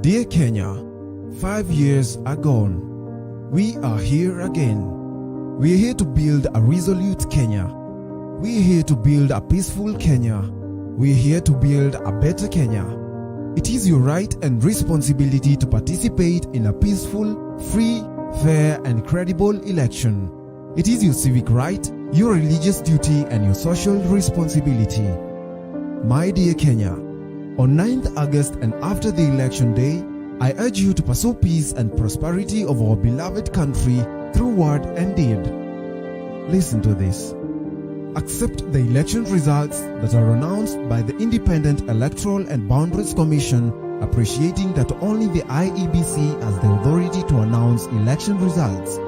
Dear Kenya, 5 years are gone. We are here again. We are here to build a resolute Kenya. We are here to build a peaceful Kenya. We are here to build a better Kenya. It is your right and responsibility to participate in a peaceful, free, fair and credible election. It is your civic right, your religious duty and your social responsibility. My dear Kenya, on 9th August and after the election day, I urge you to pursue peace and prosperity of our beloved country through word and deed. Listen to this. Accept the election results that are announced by the Independent Electoral and Boundaries Commission, appreciating that only the IEBC has the authority to announce election results.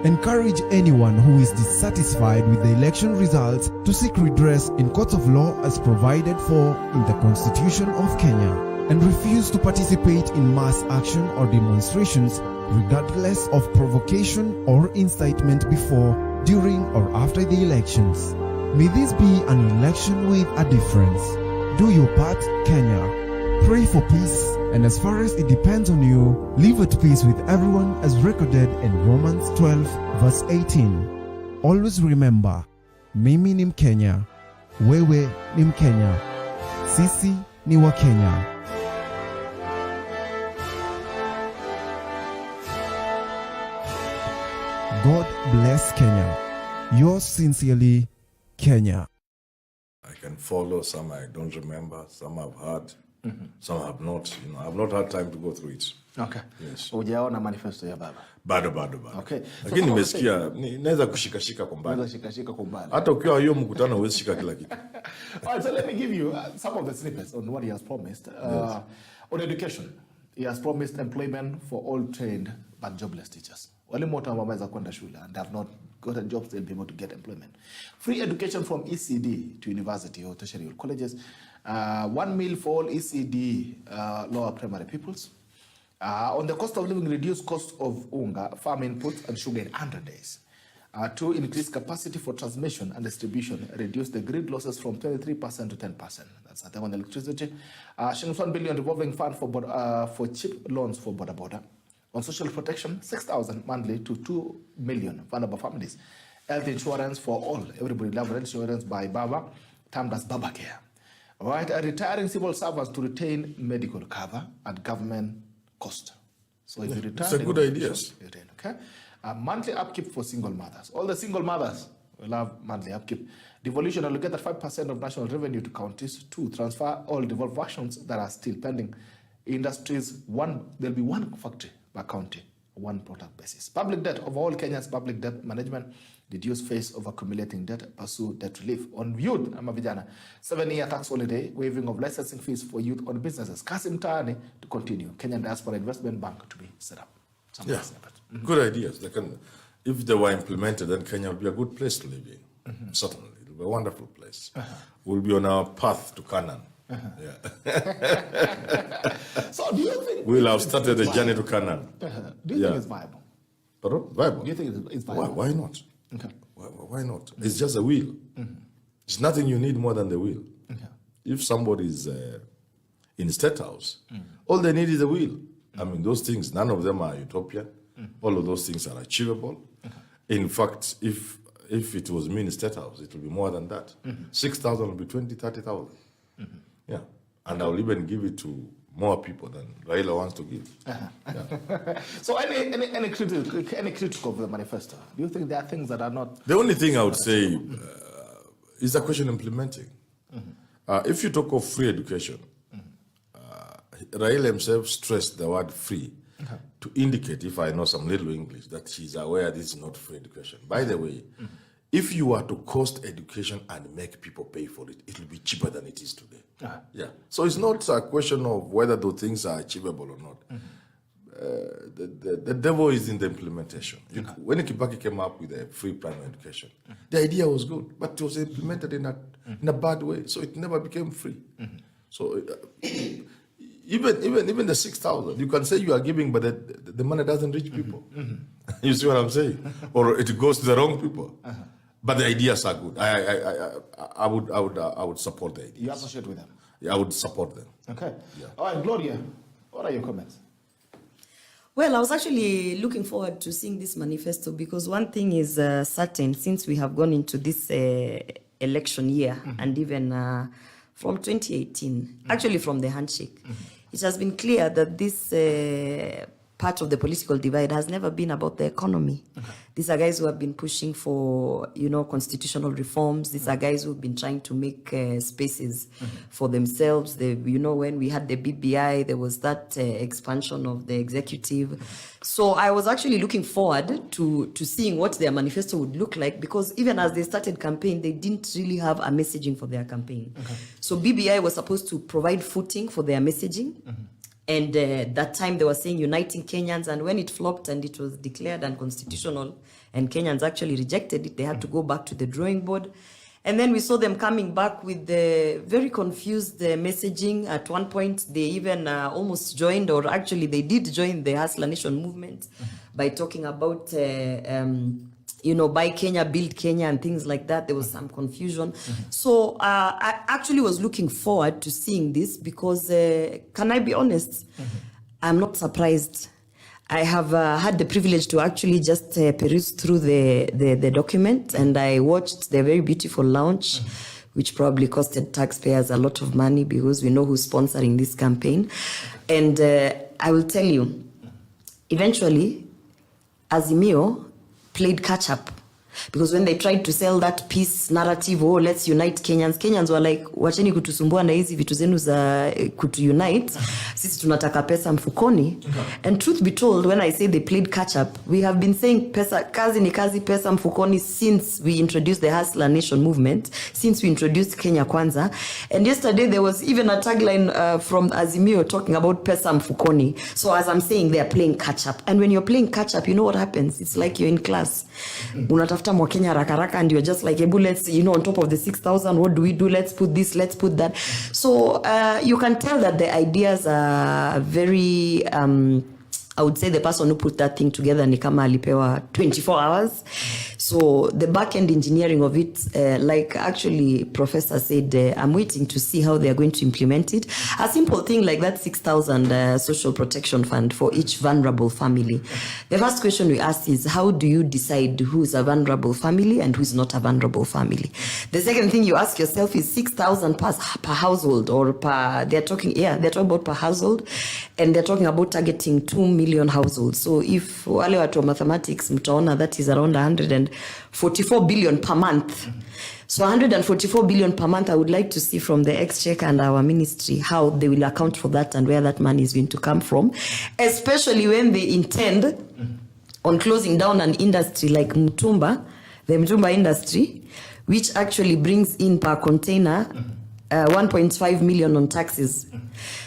Encourage anyone who is dissatisfied with the election results to seek redress in courts of law as provided for in the Constitution of Kenya, and refuse to participate in mass action or demonstrations regardless of provocation or incitement before, during or after the elections. May this be an election with a difference. Do your part, Kenya. Pray for peace, and as far as it depends on you, live at peace with everyone as recorded in Romans 12 verse 18. Always remember, mimi ni Mkenya, wewe ni Mkenya, sisi ni wa Kenya. God bless Kenya. Yours sincerely, Kenya. I can follow, some I don't remember, some I've heard, some have not. I've not had time to go through it. Okay. Yes. Hujaona manifesto ya baba? Bado. Okay. Lakini nimesikia naweza kushika kwa mbali. Hata ukiwa hiyo mkutano huwezi shika kila kitu. All right, so let me give you some of the snippets on what he has promised. Yes. On education, he has promised employment for all trained but jobless teachers. Wale wote ambao wameweza kwenda shule and have not gotten jobs, they'll be able to get employment. Free education from ECD to university or tertiary colleges. 1 meal for all ECD lower primary pupils. On the cost of living, reduce cost of unga, farm inputs and sugar in 100 days. 2, increase capacity for transmission and distribution, reduce the grid losses from 23% to 10%. That's nothing on electricity. 1 billion revolving fund for cheap loans for border. On social protection, 6,000 monthly to 2 million vulnerable families. Health insurance for all. Everybody loves health insurance by Baba, termed as Baba Care. All right, retiring civil servants to retain medical cover at government cost. So if you retire, it's a good idea. Okay. Monthly upkeep for single mothers. All the single mothers will have monthly upkeep. Devolution allocated 5% of national revenue to counties. 2, transfer all devolved functions that are still pending. Industries, there'll be 1 factory per county, 1 product basis. Public debt, of all Kenya's public debt management, reduce phase of accumulating debt, pursue debt relief. On youth, ama vijana, 7-year tax holiday, waiving of licensing fees for youth on businesses. Kasi mtaani to continue. Kenyan Diaspora Investment Bank to be set up. Good ideas. If they were implemented, then Kenya will be a good place to live in. Certainly, it will be a wonderful place. We'll be on our path to Canaan. So do you think we'll have started the journey to Canaan? Do you think it's viable? Pardon? Viable? Do you think it's viable? Why not? Okay. Why not? It's just a will. It's nothing you need more than the will. Okay. If somebody is in State House, all they need is a will. I mean, those things, none of them are utopian. All of those things are achievable. In fact, if it was me in State House, it will be more than that. 6,000 will be 20, 30,000. Yeah, and I'll even give it to more people than Raila wants to give. So any critic of the manifesto? Do you think there are things that are not? The only thing I would say is the question implementing. If you talk of free education, Raila himself stressed the word free to indicate, if I know some little English, that he's aware this is not free education. By the way, if you were to cost education and make people pay for it, it will be cheaper than it is today. Yeah. So it's not a question of whether those things are achievable or not. The devil is in the implementation. When Kibaki came up with a free primary education, the idea was good, but it was implemented in a bad way, so it never became free. So even the 6,000, you can say you are giving, but the money doesn't reach people. You see what I'm saying? Or it goes to the wrong people. But the ideas are good. I would support the ideas. You associate with them? Yeah, I would support them. Okay. Yeah. All right, Gloria What are your comments? Well, I was actually looking forward to seeing this manifesto because one thing is certain, since we have gone into this election year and even from 2018, actually from the handshake, it has been clear that this part of the political divide has never been about the economy. These are guys who have been pushing for, constitutional reforms. These are guys who have been trying to make spaces for themselves. When we had the BBI, there was that expansion of the executive. So I was actually looking forward to seeing what their manifesto would look like, because even as they started campaign, they didn't really have a messaging for their campaign. So BBI was supposed to provide footing for their messaging. And that time they were saying uniting Kenyans, and when it flopped and it was declared unconstitutional and Kenyans actually rejected it, they had to go back to the drawing board. And then we saw them coming back with the very confused messaging. At one point, they even almost joined, or actually they did join the Hustler Nation movement by talking about buy Kenya, build Kenya, and things like that. There was some confusion. So I actually was looking forward to seeing this because, can I be honest, I'm not surprised. I have had the privilege to actually just peruse through the document, and I watched the very beautiful launch, which probably costed taxpayers a lot of money because we know who's sponsoring this campaign. And I will tell you, eventually, Azimio played catch up, because when they tried to sell that peace narrative, oh, let's unite Kenyans were like, wacheni kutusumbua na hizi vitu zenu za kutu-unite, sisi tunataka pesa mfukoni. And truth be told, when I say they played catch up, we have been saying pesa, kazi ni kazi, pesa mfukoni since we introduced the Hustler Nation movement, since we introduced Kenya Kwanza. And yesterday there was even a tagline from Azimio talking about pesa mfukoni. So as I'm saying, they are playing catch up. And when you're playing catch up, you know what happens? It's like you're in class. Unatafuta Kenya rakaraka, and you're just like, hey, let's, on top of the 6,000, what do we do? Let's put this, let's put that. So you can tell that the ideas are very, I would say the person who put that thing together ni kama alipewa 24 hours. So the back-end engineering of it, like actually Professor said, I'm waiting to see how they are going to implement it. A simple thing like that 6,000 social protection fund for each vulnerable family. The first question we ask is, how do you decide who's a vulnerable family and who's not a vulnerable family? The second thing you ask yourself is 6,000 per household, or they're talking about per household, and they're talking about targeting 2 million households. So if wale watu wa mathematics mtaona, that is around 144 billion per month. So 144 billion per month, I would like to see from the Exchequer and our ministry how they will account for that and where that money is going to come from, especially when they intend on closing down an industry like Mitumba, the Mitumba industry, which actually brings in per container 1.5 million on taxes.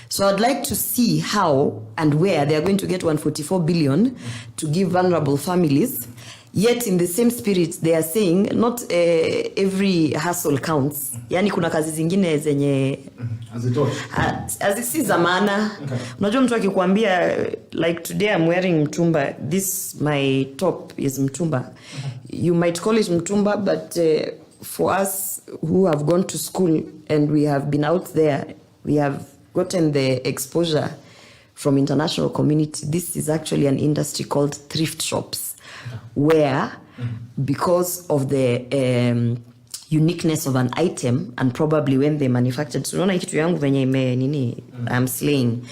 So I'd like to see how and where they are going to get 144 billion to give vulnerable families. Yet in the same spirit, they are saying not every hustle counts. Yani kuna kazi zingine zenye azisi za maana. Unajua mtu akikuambia, like today I'm wearing Mitumba, this my top is Mitumba. You might call it Mitumba, but for us who have gone to school and we have been out there, we have gotten the exposure from international community. This is actually an industry called thrift shops, where because of the uniqueness of an item, and probably when they manufactured, so unaona kitu yangu venye nini I'm slaying,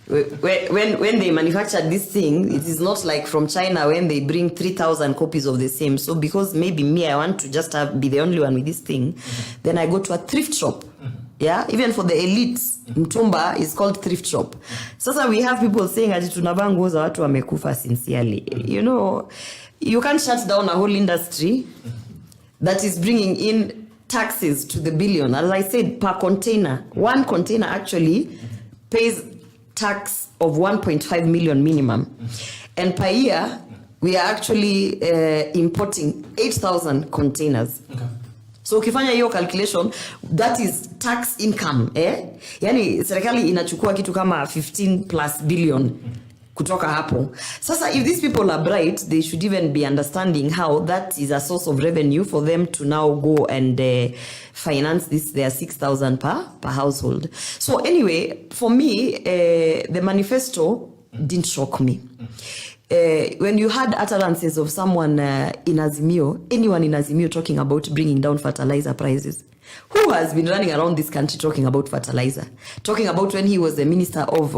when they manufactured this thing, it is not like from China when they bring 3,000 copies of the same. So because maybe me, I want to just be the only one with this thing, then I go to a thrift shop. Yeah, even for the elites, Mitumba is called thrift shop. Sasa we have people saying ati tunavaa nguo za watu wamekufa sincerely. You can't shut down a whole industry that is bringing in taxes to the billion. As I said, per container, one container actually pays tax of 1.5 million minimum. And per year, we are actually importing 8,000 containers. Okay. So ukifanya hiyo calculation, that is tax income, Yani serikali inachukua kitu kama 15 plus billion kutoka hapo. Sasa if these people are bright, they should even be understanding how that is a source of revenue for them to now go and finance this their 6,000 per household. So anyway, for me, the manifesto didn't shock me. When you had utterances of someone in Azimio, anyone in Azimio talking about bringing down fertilizer prices, who has been running around this country talking about fertilizer? Talking about when he was the Minister of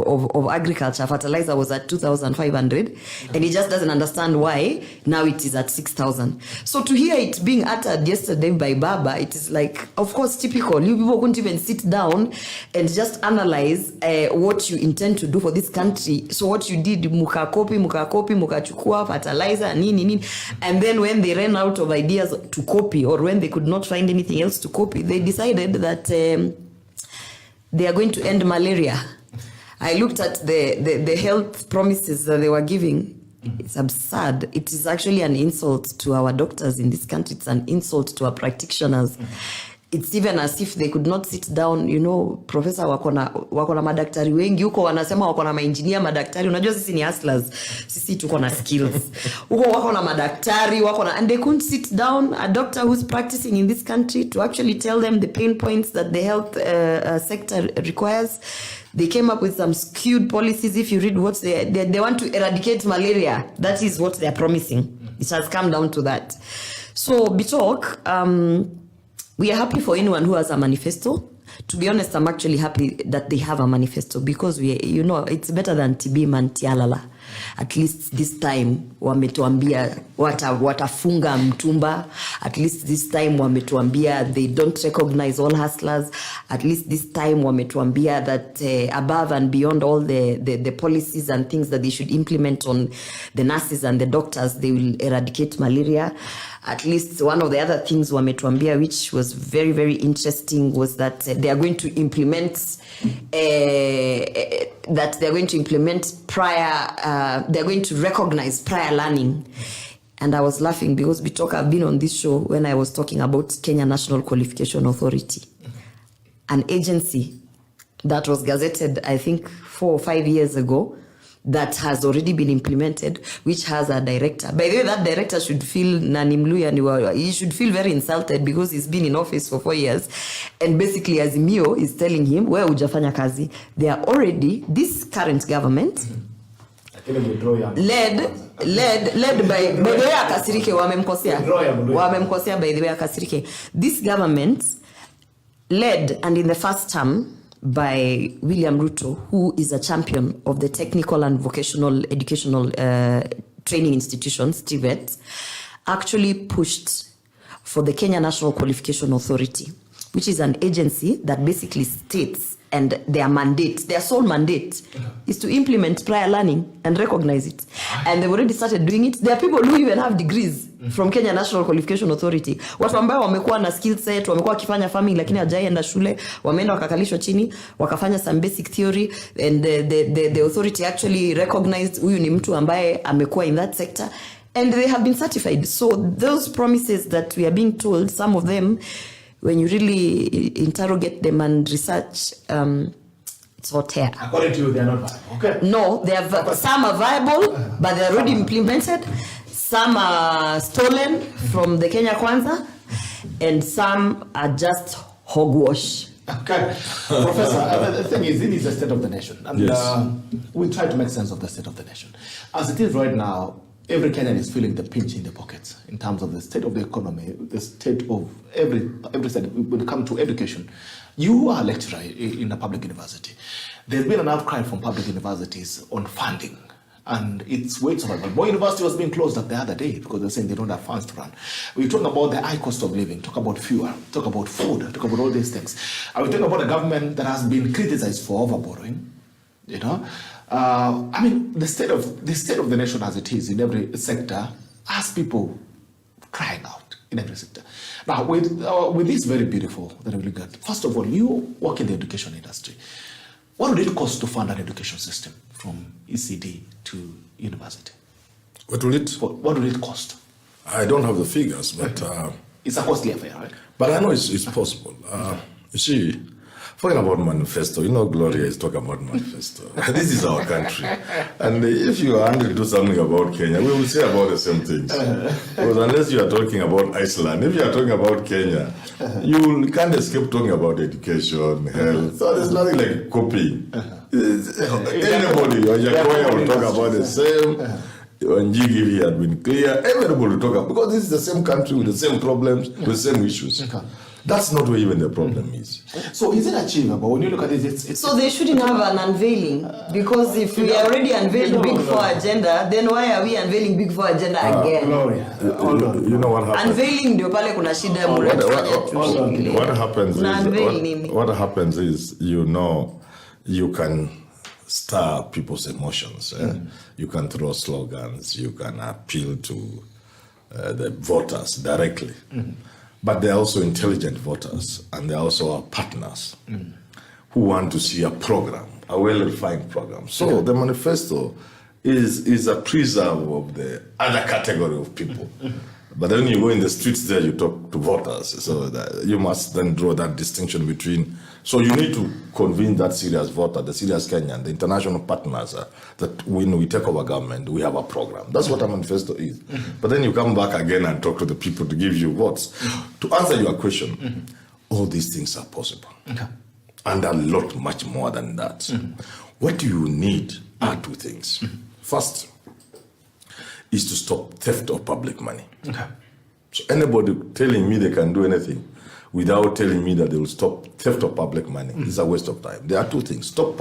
Agriculture, fertilizer was at 2,500, and he just doesn't understand why now it is at 6,000. So to hear it being uttered yesterday by Baba, it is like, of course, typical. You people couldn't even sit down and just analyze what you intend to do for this country. So what you did, mukakopi, mukachukua, fertilizer, nini. And then when they ran out of ideas to copy, or when they could not find anything else to copy, they decided that they are going to end malaria. I looked at the health promises that they were giving. It's absurd. It is actually an insult to our doctors in this country. It's an insult to our practitioners. It's even as if they could not sit down, you know, professor wakona madaktari wengi huko wanasema wakona maengineer madaktari. Unajua sisi ni hustlers. Sisi tuko na skills. Huko wakona madaktari, and they couldn't sit down a doctor who's practicing in this country to actually tell them the pain points that the health sector requires. They came up with some skewed policies. If you read what they want to eradicate malaria. That is what they're promising. It has come down to that. So, Bitok, we are happy for anyone who has a manifesto. To be honest, I'm actually happy that they have a manifesto because it's better than TB Mantialala. At least this time wametuambia watafunga Mitumba. At least this time wametuambia they don't recognize all hustlers. At least this time wametuambia that above and beyond all the policies and things that they should implement on the nurses and the doctors, they will eradicate malaria. At least one of the other things wametuambia, which was very, very interesting, was that they are going to implement they're going to recognize prior learning. And I was laughing because I've been on this show when I was talking about Kenya National Qualification Authority, an agency that was gazetted, I think, 4 or 5 years ago, that has already been implemented, which has a director. By the way, that director should feel he should feel very insulted because he's been in office for 4 years. And basically, Azimio is telling him, where ujafanya kazi? They are already, this current government, led by the way Akasirike, wamemkosea by the way Akasirike. This government led, and in the first term, by William Ruto, who is a champion of the technical and vocational educational training institutions, TVET, actually pushed for the Kenya National Qualification Authority, which is an agency that basically states, and their sole mandate is to implement prior learning and recognize it. And they've already started doing it. There are people who even have degrees from Kenya National Qualification Authority. Watu ambao wamekuwa na skill set, wamekuwa wakifanya farming lakini hajaenda shule, wameenda wakakalishwa chini, wakafanya some basic theory, and the authority actually recognized huyu ni mtu ambaye amekuwa in that sector, and they have been certified. So those promises that we are being told, some of them, when you really interrogate them and research, it's hot air. According to you, they are not viable. Okay. No, some are viable, but they're already implemented. Some are stolen from the Kenya Kwanza, and some are just hogwash. Okay. Professor, the thing is, it is the state of the nation. And yes. We try to make sense of the state of the nation. As it is right now, every Kenyan is feeling the pinch in the pockets in terms of the state of the economy, the state of every state. When it comes to education, you are a lecturer in a public university. There's been an outcry from public universities on funding, and it's way survival. More University was being closed up the other day because they're saying they don't have funds to run. We're talking about the high cost of living, talk about fuel, talk about food, talk about all these things. Are we talking about a government that has been criticized for overborrowing? You know, I mean, the state of the nation as it is in every sector has people crying out in every sector. Now, with this very beautiful that we look at, first of all, you work in the education industry. What would it cost to fund an education system from ECD to university? What will it cost? I don't have the figures, but it's a costly affair, right? But I know it's possible. You see, Talking about manifesto, Gloria is talking about manifesto. This is our country. And if you are angry to do something about Kenya, we will say about the same things. Because unless you are talking about Iceland, if you are talking about Kenya, you can't escape talking about education, health. So there's nothing like copying. Anybody, or Jacoya will talk about the same. When Njigi had been clear, everybody will talk about, because this is the same country with the same problems, with the same issues. That's not where even the problem is. So is it achievable? When you look at it, it's So they shouldn't have an unveiling, because if we already unveiled Big Four agenda, then why are we unveiling Big Four agenda again? Gloria. Hold on. You know what happens? Unveiling ndio pale kuna shida What happens is, you can stir people's emotions. You can throw slogans, you can appeal to the voters directly. But they're also intelligent voters, and they're also our partners who want to see a program, a well-refined program. So the manifesto is a preserve of the other category of people. But then you go in the streets there, you talk to voters. So that you must then draw that distinction between. So you need to convince that serious voter, the serious Kenyan, the international partners, that when we take over government, we have a program. That's what a manifesto is. But then you come back again and talk to the people to give you votes. To answer your question, all these things are possible. And a lot, much more than that. What you need are two things. First, is to stop theft of public money. So anybody telling me they can do anything without telling me that they will stop theft of public money is a waste of time. There are two things: stop theft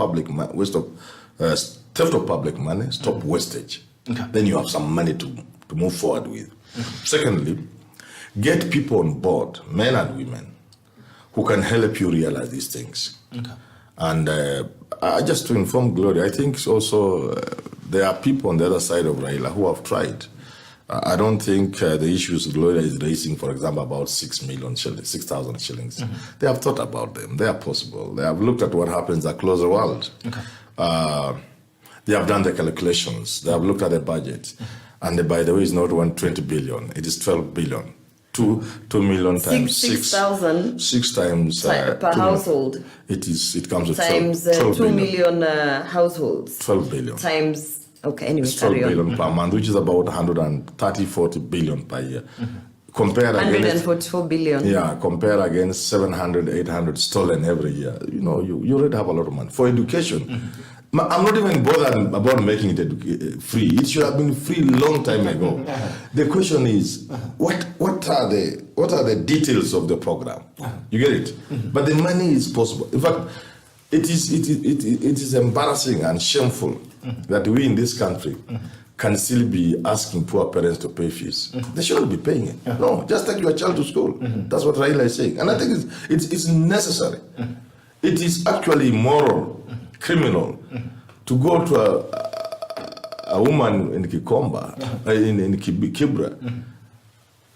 of public money, stop wastage. Then you have some money to move forward with. Secondly, get people on board, men and women, who can help you realize these things. And just to inform Gloria, I think also there are people on the other side of Raila who have tried. I don't think the issues Gloria is raising, for example, about 6,000 shillings. They have thought about them. They are possible. They have looked at what happens across the world. They have done the calculations. They have looked at the budget. And by the way, it's not 120 billion. It is 12 billion. 2 million times 6,000 6 times per household. It comes with times 2 million households. 12 billion. Times, okay, anyway, It's 12 billion per month, which is about 140 billion per year. Compare against 144 billion. Yeah, compare against 700, 800 stolen every year. You already have a lot of money. For education, I'm not even bothered about making it free. It should have been free long time ago. The question is, what are the details of the program? You get it? But the money is possible. In fact, it is embarrassing and shameful that we in this country can still be asking poor parents to pay fees. They shouldn't be paying it. No, just take your child to school. That's what Raila is saying. And I think it's necessary. It is actually immoral, criminal, to go to a woman in Kikomba, in Kibra,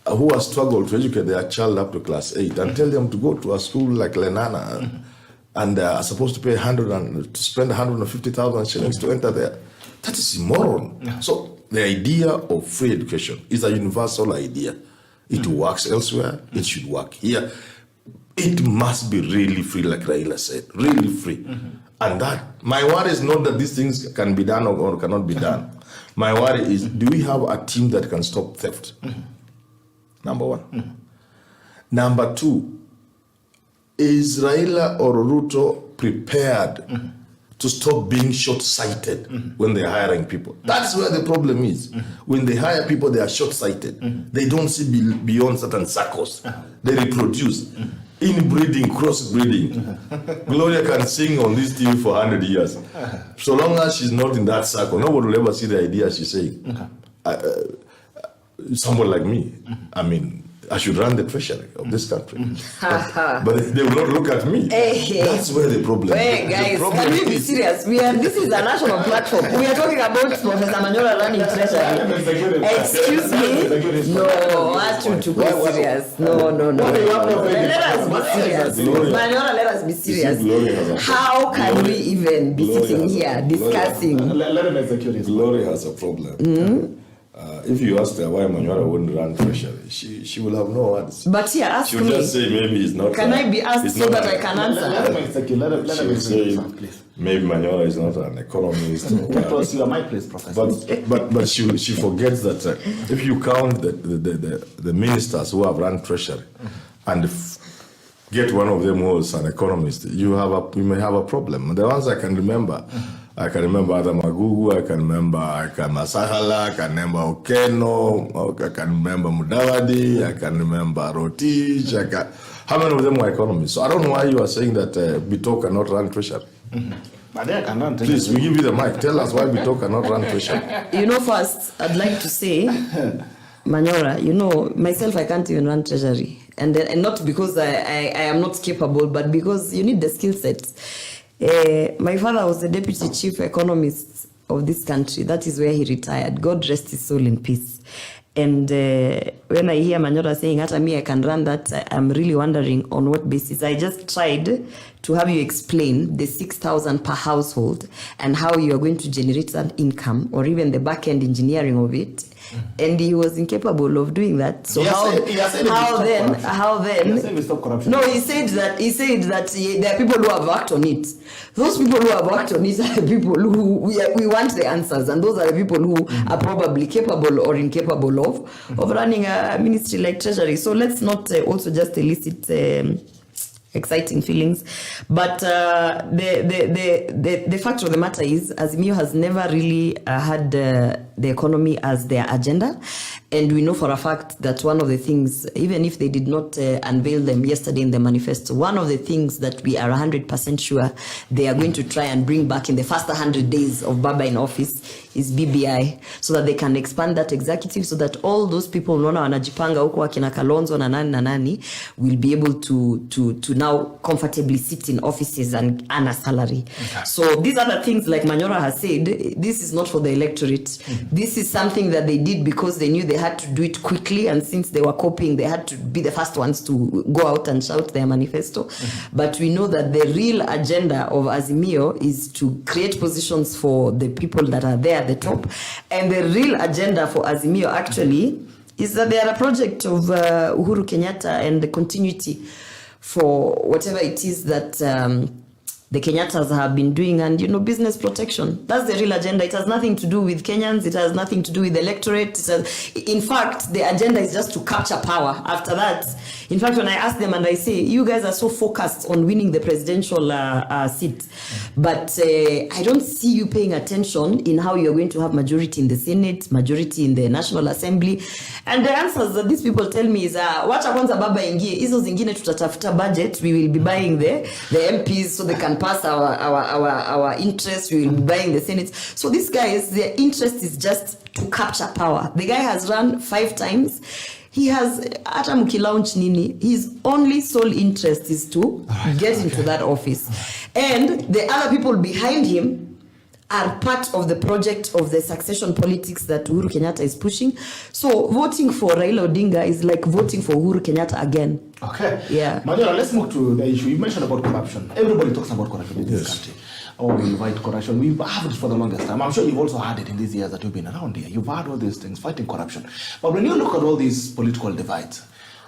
who has struggled to educate their child up to class 8 and tell them to go to a school like Lenana and are supposed to pay to spend 150,000 shillings to enter there. That is immoral. So the idea of free education is a universal idea. It works elsewhere. It should work here. It must be really free, like Raila said, really free. And that, my worry is not that these things can be done or cannot be done. My worry is, do we have a team that can stop theft? Number one. Number two, is Raila or Ruto prepared to stop being short-sighted when they're hiring people? That's where the problem is. When they hire people, they are short-sighted. They don't see beyond certain circles. They reproduce. Inbreeding, crossbreeding. Gloria can sing on this TV for 100 years. So long as she's not in that circle, nobody will ever see the idea she's saying. Someone like me, I mean, I should run the treasury of this country. But they will not look at me. That's where the problem is. Hey guys, can we be serious? This is a national platform. We are talking about Professor Manyora running treasury. Excuse me? No, ask you to be serious. No. Let us be serious. Manyora, let us be serious. How can we even be sitting here discussing? Gloria has a problem. If you ask her why Manyora wouldn't run treasury, she will have no words. But here, ask She'll me. just say maybe it's not. Can I be asked so that I can answer? Let him execute. Let him She'll say please. maybe Manyora is not an economist. Because you are my place, Professor. But she forgets that if you count the ministers who have run treasury and get one of them who is an economist, you may have a problem. The ones I can remember. I can remember Adam Magugu, I can remember Masahala, I can remember Okeno, I can remember Mudawadi, I can remember Rotich. How many of them were economists? So I don't know why you are saying that Bito cannot run treasury. But they cannot. Please, we give you the mic. Tell us why Bito cannot run treasury. First, I'd like to say, Manyora, myself, I can't even run treasury. And not because I am not capable, but because you need the skill sets. My father was the deputy chief economist of this country. That is where he retired. God rest his soul in peace. And when I hear Manyora saying, "Hata me, I can run that," I'm really wondering on what basis. I just tried to have you explain the 6,000 per household and how you are going to generate that income, or even the back-end engineering of it. And he was incapable of doing that. So how then? No, he said that there are people who have worked on it. Those people who have worked on it are the people who we want the answers, and those are the people who are probably capable or incapable of running a ministry like Treasury. So let's not also just elicit exciting feelings, but the fact of the matter is, Azimio has never really had the economy as their agenda, and we know for a fact that one of the things, even if they did not unveil them yesterday in the manifesto, one of the things that we are 100% sure they are going to try and bring back in the first 100 days of Baba in office is BBI, so that they can expand that executive, so that all those people wanajipanga huko akina Kalonzo na nani will be able to now comfortably sit in offices and earn a salary. Okay. So these are the things, like Manyora has said, this is not for the electorate. This is something that they did because they knew they had to do it quickly, and since they were copying, they had to be the first ones to go out and shout their manifesto. But we know that the real agenda of Azimio is to create positions for the people that are there at the top, and the real agenda for Azimio actually is that they are a project of Uhuru Kenyatta and the continuity for whatever it is that the Kenyattas have been doing, and business protection. That's the real agenda. It has nothing to do with Kenyans. It has nothing to do with the electorate. In fact, the agenda is just to capture power. After that, in fact, when I ask them and I say, you guys are so focused on winning the presidential seat, but I don't see you paying attention in how you're going to have majority in the Senate, majority in the National Assembly. And the answers that these people tell me is, wacha kwanza baba ingie, hizo zingine tutatafuta budget, we will be buying the MPs so they can pass our interest, we will be buying the Senate. So these guys, their interest is just to capture power. The guy has run 5 times. He has, hata mkilaunch nini, his only sole interest is to get into that office. And the other people behind him are part of the project of the succession politics that Uhuru Kenyatta is pushing. So voting for Raila Odinga is like voting for Uhuru Kenyatta again. Okay. Yeah. Manyora, let's move to the issue. You mentioned about corruption. Everybody talks about corruption in this country. Oh, we invite corruption. We've had it for the longest time. I'm sure you've also had it in these years that you've been around here. You've had all these things, fighting corruption. But when you look at all these political divides,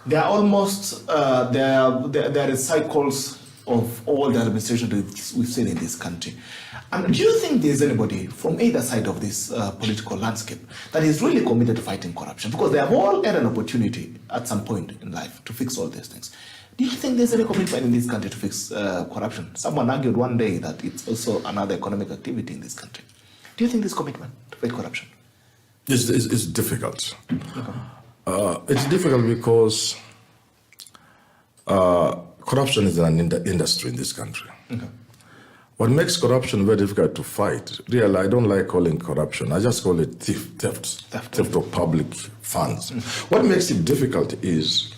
they are almost, there is cycles of all the administration that we've seen in this country. And do you think there's anybody from either side of this political landscape that is really committed to fighting corruption? Because they have all had an opportunity at some point in life to fix all these things. Do you think there's any commitment in this country to fix corruption? Someone argued one day that it's also another economic activity in this country. Do you think there's commitment to fight corruption? It's difficult. Okay. It's difficult because corruption is an industry in this country. Okay. What makes corruption very difficult to fight, really, I don't like calling corruption. I just call it theft of public funds. What makes it difficult is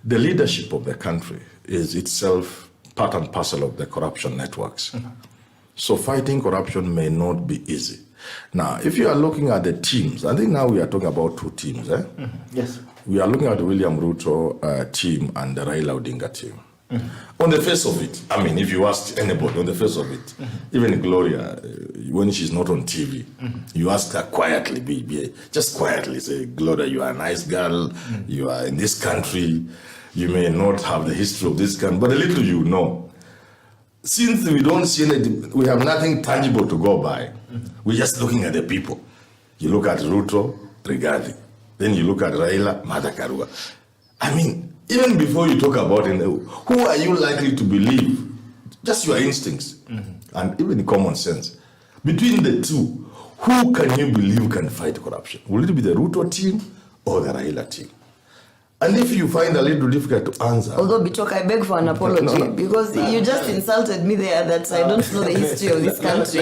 the leadership of the country is itself part and parcel of the corruption networks. So fighting corruption may not be easy. Now, if you are looking at the teams, I think now we are talking about 2 teams. Yes. We are looking at the William Ruto team and the Raila Odinga team. On the face of it, I mean, if you ask anybody on the face of it, even Gloria, when she's not on TV, you ask her quietly, just quietly say, Gloria, you are a nice girl, you are in this country, you may not have the history of this country, but a little you know. Since we don't see anything, we have nothing tangible to go by, we're just looking at the people. You look at Ruto, Rigathi, then you look at Raila, Martha Karua. I mean, even before you talk about it, who are you likely to believe? Just your instincts and even common sense. Between the two, who can you believe can fight corruption? Will it be the Ruto team or the Raila team? And if you find a little difficult to answer... Although, Bitok, I beg for an apology, because you just insulted me there that I don't know the history of this country.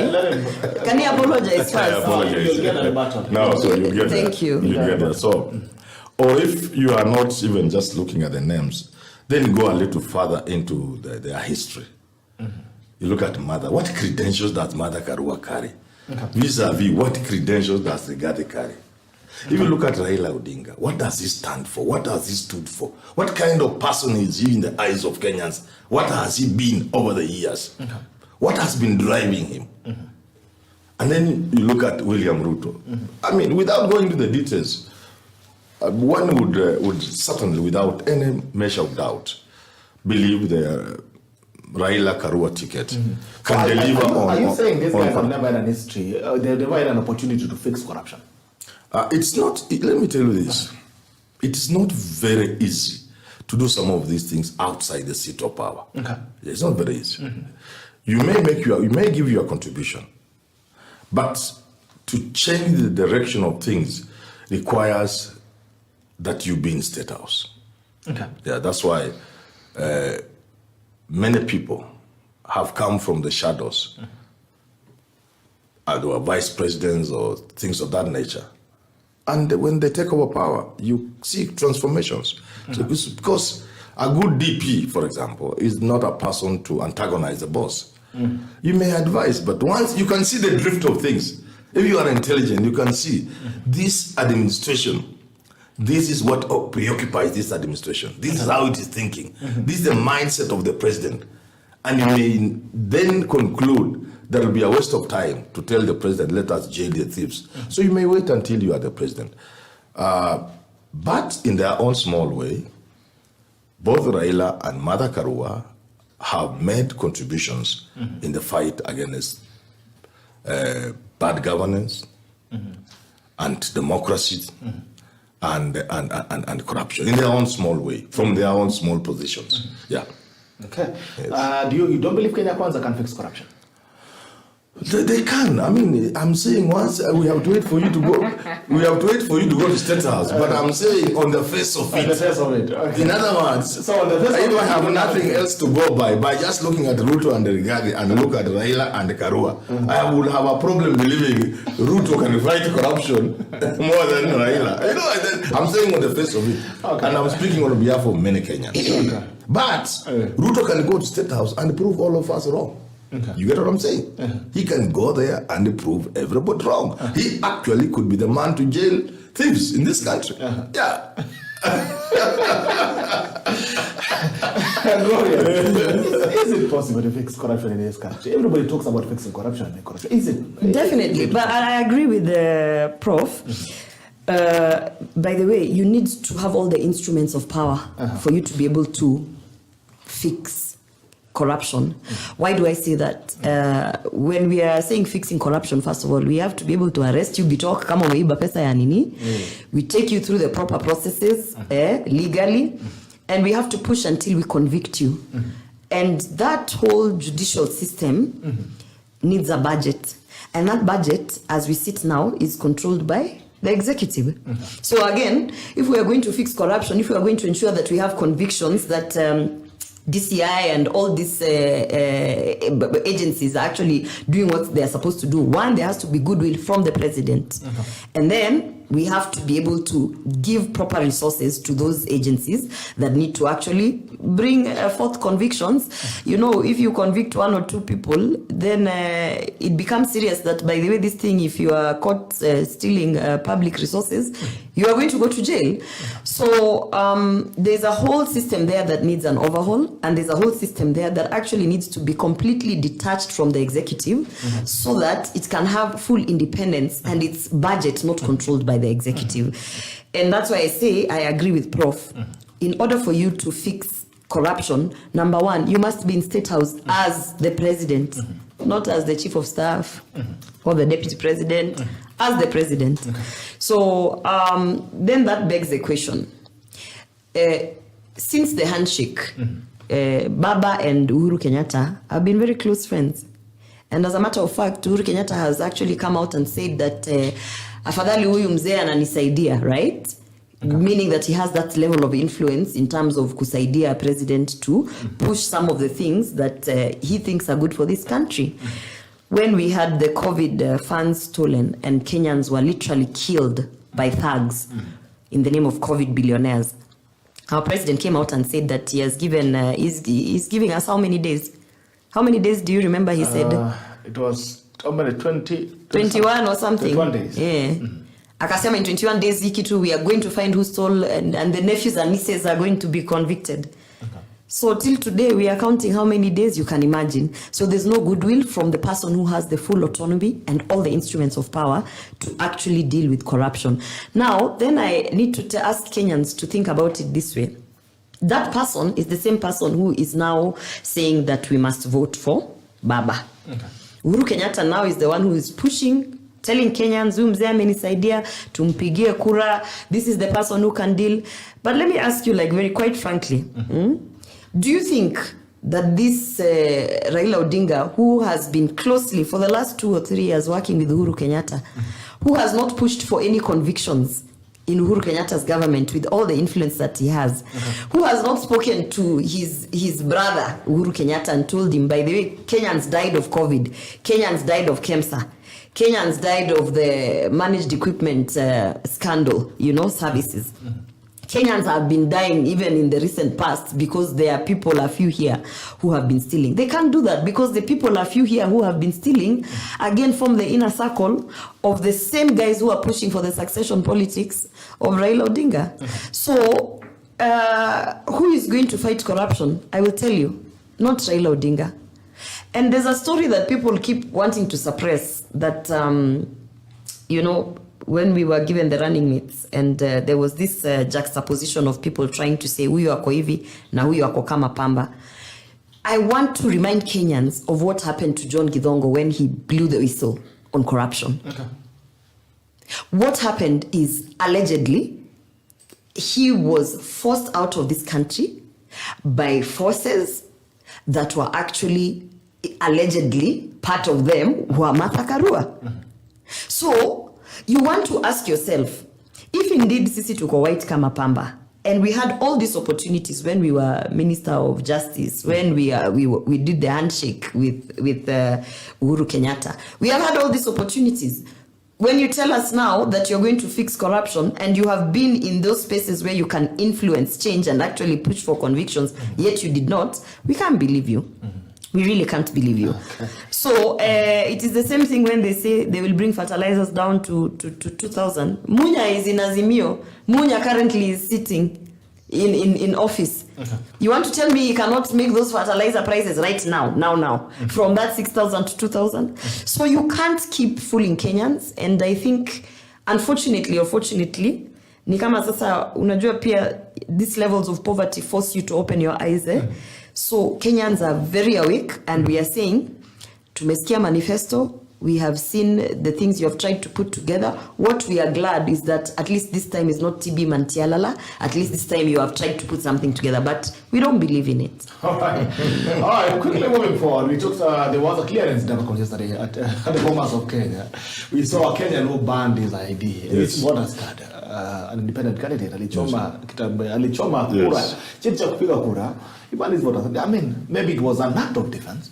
Can you apologize first? I apologize. You'll get a rebuttal. No, so you get Thank you. You get that. So, or if you are not even just looking at the names, then go a little further into their history. You look at Mother. What credentials does Mother Karua carry? Vis-a-vis, what credentials does Rigathi carry? If you look at Raila Odinga, what does he stand for? What has he stood for? What kind of person is he in the eyes of Kenyans? What has he been over the years? What has been driving him? And then you look at William Ruto. I mean, without going into the details, one would certainly, without any measure of doubt, believe the Raila Karua ticket can deliver on... Are you saying these guys have never had an history? They've never had an opportunity to fix corruption? It's not, let me tell you this, it is not very easy to do some of these things outside the seat of power. It's not very easy. You may give your contribution, but to change the direction of things requires that you be in State House. Yeah, that's why many people have come from the shadows. They were vice presidents or things of that nature. And when they take over power, you see transformations. So it's because a good DP, for example, is not a person to antagonize the boss. You may advise, but once you can see the drift of things, if you are intelligent, you can see this administration, this is what preoccupies this administration. This is how it is thinking. This is the mindset of the president. And you may then conclude there will be a waste of time to tell the president, let us jail the thieves. So you may wait until you are the president. But in their own small way, both Raila and Martha Karua have made contributions in the fight against bad governance and democracy and corruption in their own small way, from their own small positions. Yeah. Okay. Yes. You don't believe Kenya Kwanza can fix corruption? They can. I mean, I'm saying once we have to wait for you to go. We have to wait for you to go to State House. But I'm saying on the face of it. On the face of it. Okay. In other words, so on the face I of even it, have nothing else to go by just looking at Ruto and Rigathi and look at Raila and Karua. I will have a problem believing Ruto can fight corruption more than Raila. You know, I'm saying on the face of it, and I'm speaking on behalf of many Kenyans. But Ruto can go to State House and prove all of us wrong. You get what I'm saying? He can go there and prove everybody wrong. He actually could be the man to jail thieves in this country. Yeah. Gloria, is it possible to fix corruption in this country? Everybody talks about fixing corruption. Is it? Definitely, but I agree with the Prof. By the way, you need to have all the instruments of power for you to be able to fix corruption. Why do I say that? When we are saying fixing corruption, first of all, we have to be able to arrest you, bitok kama umeiba pesa ya nini. We take you through the proper processes legally, and we have to push until we convict you. And that whole judicial system needs a budget. And that budget, as we sit now, is controlled by the executive. So again, if we are going to fix corruption, if we are going to ensure that we have convictions that DCI and all these agencies are actually doing what they are supposed to do. One, there has to be goodwill from the president. And then we have to be able to give proper resources to those agencies that need to actually bring forth convictions. You know, if you convict one or two people, then it becomes serious that, by the way, this thing, if you are caught stealing public resources, You are going to go to jail. So there's a whole system there that needs an overhaul, and there's a whole system there that actually needs to be completely detached from the executive so that it can have full independence and its budget not controlled by the executive. And that's why I say I agree with Prof. In order for you to fix corruption, number one, you must be in State House as the president, not as the chief of staff or the deputy president, as the president. So then that begs the question. Since the handshake, Baba and Uhuru Kenyatta have been very close friends. And as a matter of fact, Uhuru Kenyatta has actually come out and said that afadhali huyu mzee ananisaidia, right? Meaning that he has that level of influence in terms of kusaidia president to push some of the things that he thinks are good for this country. When we had the COVID funds stolen and Kenyans were literally killed by thugs in the name of COVID billionaires, our president came out and said that he has given, he's giving us how many days? How many days do you remember he said? It was 21 or something. 21 days. Yeah. Akasema in 21 days, Ikitu, we are going to find who stole, and the nephews and nieces are going to be convicted. So till today, we are counting how many days you can imagine. So there's no goodwill from the person who has the full autonomy and all the instruments of power to actually deal with corruption. Now, then I need to ask Kenyans to think about it this way. That person is the same person who is now saying that we must vote for Baba. Uhuru Kenyatta now is the one who is pushing, telling Kenyans, mzee amenisaidia, tumpigie kura, this is the person who can deal. But let me ask you, like, very quite frankly, do you think that this Raila Odinga, who has been closely for the last 2 or 3 years working with Uhuru Kenyatta, who has not pushed for any convictions in Uhuru Kenyatta's government with all the influence that he has, who has not spoken to his brother Uhuru Kenyatta and told him, by the way, Kenyans died of COVID, Kenyans died of KEMSA, Kenyans died of the managed equipment scandal, services. Kenyans have been dying even in the recent past because there are people, a few here, who have been stealing. They can't do that because the people, a few here who have been stealing, again form the inner circle of the same guys who are pushing for the succession politics of Raila Odinga. So, who is going to fight corruption? I will tell you, not Raila Odinga. And there's a story that people keep wanting to suppress that, when we were given the running mates, and there was this juxtaposition of people trying to say, huyu ako hivi, na huyu ako kama pamba. I want to remind Kenyans of what happened to John Githongo when he blew the whistle on corruption. What happened is, allegedly, he was forced out of this country by forces that were actually, allegedly, part of them were Martha Karua. So, you want to ask yourself, if indeed sisi tuko white kama pamba, and we had all these opportunities when we were Minister of Justice, when we did the handshake with Uhuru Kenyatta, we have had all these opportunities. When you tell us now that you're going to fix corruption and you have been in those spaces where you can influence change and actually push for convictions, yet you did not, we can't believe you. We really can't believe you. So it is the same thing when they say they will bring fertilizers down to 2,000. Munya is in Azimio. Munya currently is sitting in office. You want to tell me you cannot make those fertilizer prices right now, from that 6,000 to 2,000? So you can't keep fooling Kenyans. And I think, unfortunately or fortunately, ni kama sasa unajua pia these levels of poverty force you to open your eyes. So Kenyans are very awake, and we are saying, tumesikia manifesto, we have seen the things you have tried to put together. What we are glad is that at least this time is not TB Mantialala. At least this time you have tried to put something together, but we don't believe in it. All right. Quickly moving forward, we took there was a clearance done yesterday at the Bomas of Kenya. We saw a Kenyan who banned his ID, his voters card. An independent candidate, alichoma kura, cheti cha kupiga kura. I mean, maybe it was an act of defense.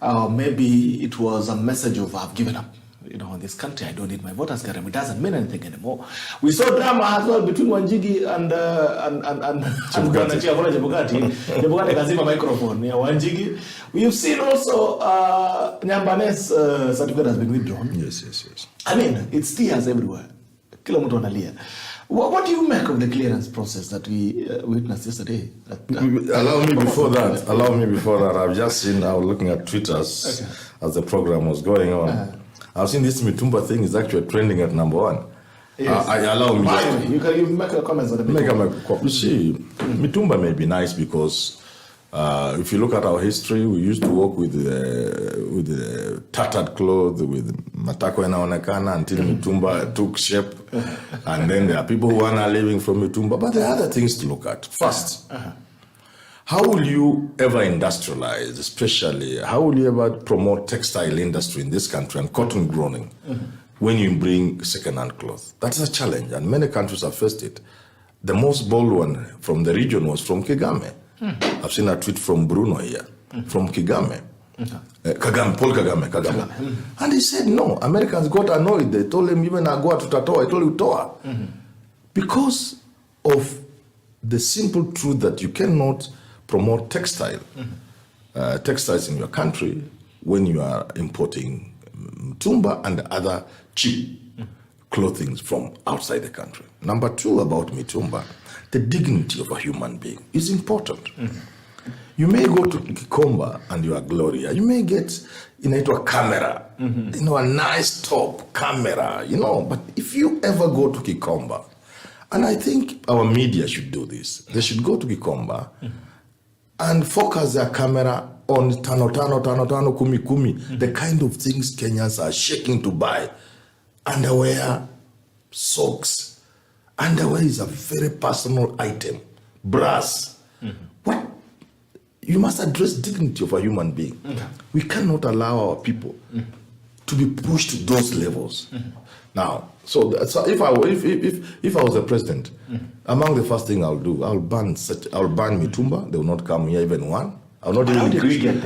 Maybe it was a message of I've given up. In this country, I don't need my voters card. It doesn't mean anything anymore. We saw drama as well between Wanjigi and Chebukati. Chebukati kazima microphone. Wanjigi. We've seen also Nyambane's certificate has been withdrawn. Yes. I mean, it's tears everywhere. Kila mtu analia. What do you make of the clearance process that we witnessed yesterday? Allow me before that. I've just seen, I was looking at Twitters as the program was going on. I've seen this Mitumba thing is actually trending at number 1. Yes. Allow me. You make a comment on the Mitumba. You see, Mitumba may be nice because if you look at our history, we used to work with the tattered clothes, with matako yanaonekana until Mitumba took shape. And then there are people who are now living from Mitumba. But there are other things to look at. First, how will you ever industrialize, especially, how will you ever promote textile industry in this country and cotton growing when you bring second-hand clothes? That's a challenge, and many countries have faced it. The most bold one from the region was from Kagame. I've seen a tweet from Bruno here, from Kagame. Paul Kagame. And he said, no, Americans got annoyed. They told him, even Agua to Tatoa, I told you Toa. Because of the simple truth that you cannot promote textiles in your country when you are importing Mitumba and other cheap clothing from outside the country. Number 2 about Mitumba, the dignity of a human being is important. You may go to Kikomba and you are Gloria. You may get into a camera, a nice top camera, but if you ever go to Kikomba, and I think our media should do this, they should go to Kikomba and focus their camera on tano, kumi, the kind of things Kenyans are shaking to buy. Underwear, socks. Underwear is a very personal item. Brass. What? You must address dignity of a human being. We cannot allow our people to be pushed to those levels. Now, so if I was a president, among the first thing I'll do, I'll ban Mitumba. They will not come here even one. I will not even.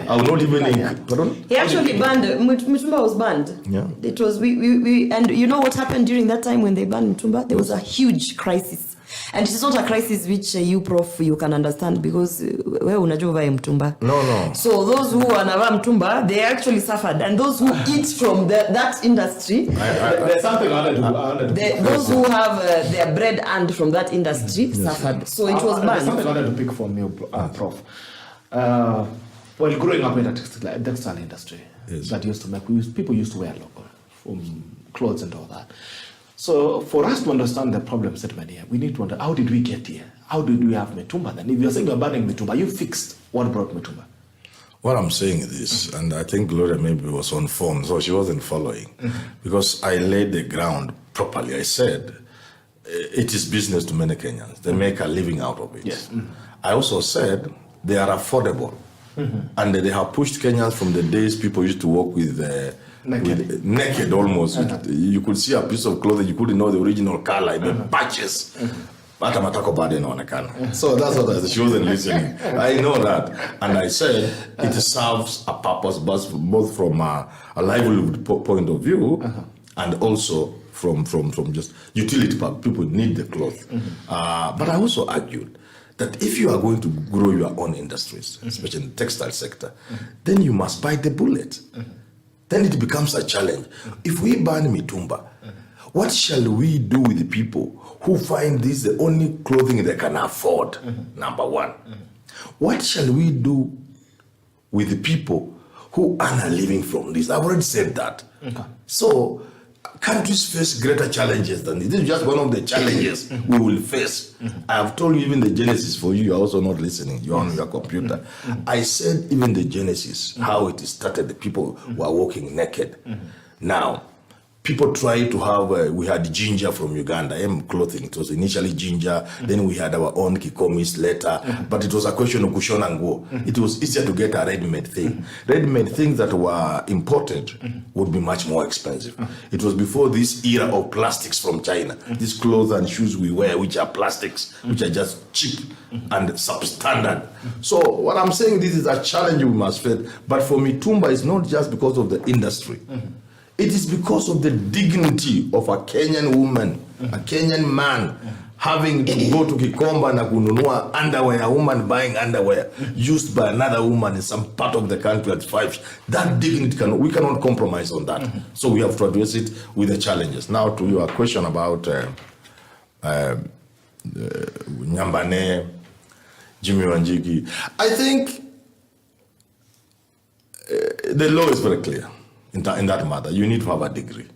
Pardon? He actually banned Mitumba was banned. Yeah. It was we and you know what happened during that time when they banned Mitumba? There was a huge crisis. And it's not a crisis which you, Prof, you can understand because where unajua vae Mitumba. No. So those who wanavaa Mitumba, they actually suffered, and those who eat from that industry, there's something I wanted to those who have their bread earned from that industry suffered. So it was banned. There's something I wanted to pick from you, Prof. Well, growing up in the textile industry, that used to make people used to wear local from clothes and all that. So for us to understand the problem statement here, we need to wonder, how did we get here? How did we have Mitumba then? If you're saying you're banning Mitumba, you fixed what brought Mitumba. What I'm saying is this, and I think Gloria maybe was on phone, so she wasn't following, because I laid the ground properly. I said, it is business to many Kenyans. They make a living out of it. Yes. I also said, they are affordable. And they have pushed Kenyans from the days people used to walk with naked almost. You could see a piece of clothing, you couldn't know the original color, even patches. So that's what I said. She wasn't listening. I know that. And I said it serves a purpose both from a livelihood point of view and also from just utility. People need the cloth. But I also argued that if you are going to grow your own industries, especially in the textile sector, then you must bite the bullet. Then it becomes a challenge. If we ban Mitumba, what shall we do with the people who find this the only clothing they can afford? Number 1. What shall we do with the people who earn a living from this? I've already said that. So countries face greater challenges than this. This is just one of the challenges we will face. I have told you even the genesis for you. You're also not listening. You're on your computer. I said even the genesis, how it started. The people were walking naked. Now, people try to have, we had ginger from Uganda, clothing. It was initially ginger, then we had our own kikomis later, but it was a question of kushona nguo. It was easier to get a ready-made thing. Ready-made things that were imported would be much more expensive. It was before this era of plastics from China. These clothes and shoes we wear, which are plastics, which are just cheap and substandard. So what I'm saying, this is a challenge we must face. But for Mitumba, it's not just because of the industry. It is because of the dignity of a Kenyan woman, a Kenyan man, having to go to Kikomba na kununua underwear, a woman buying underwear used by another woman in some part of the country at 5. That dignity, we cannot compromise on that. So we have to address it with the challenges. Now to your question about Nyambane, Jimmy Wanjigi. I think the law is very clear in that matter. You need to have a degree.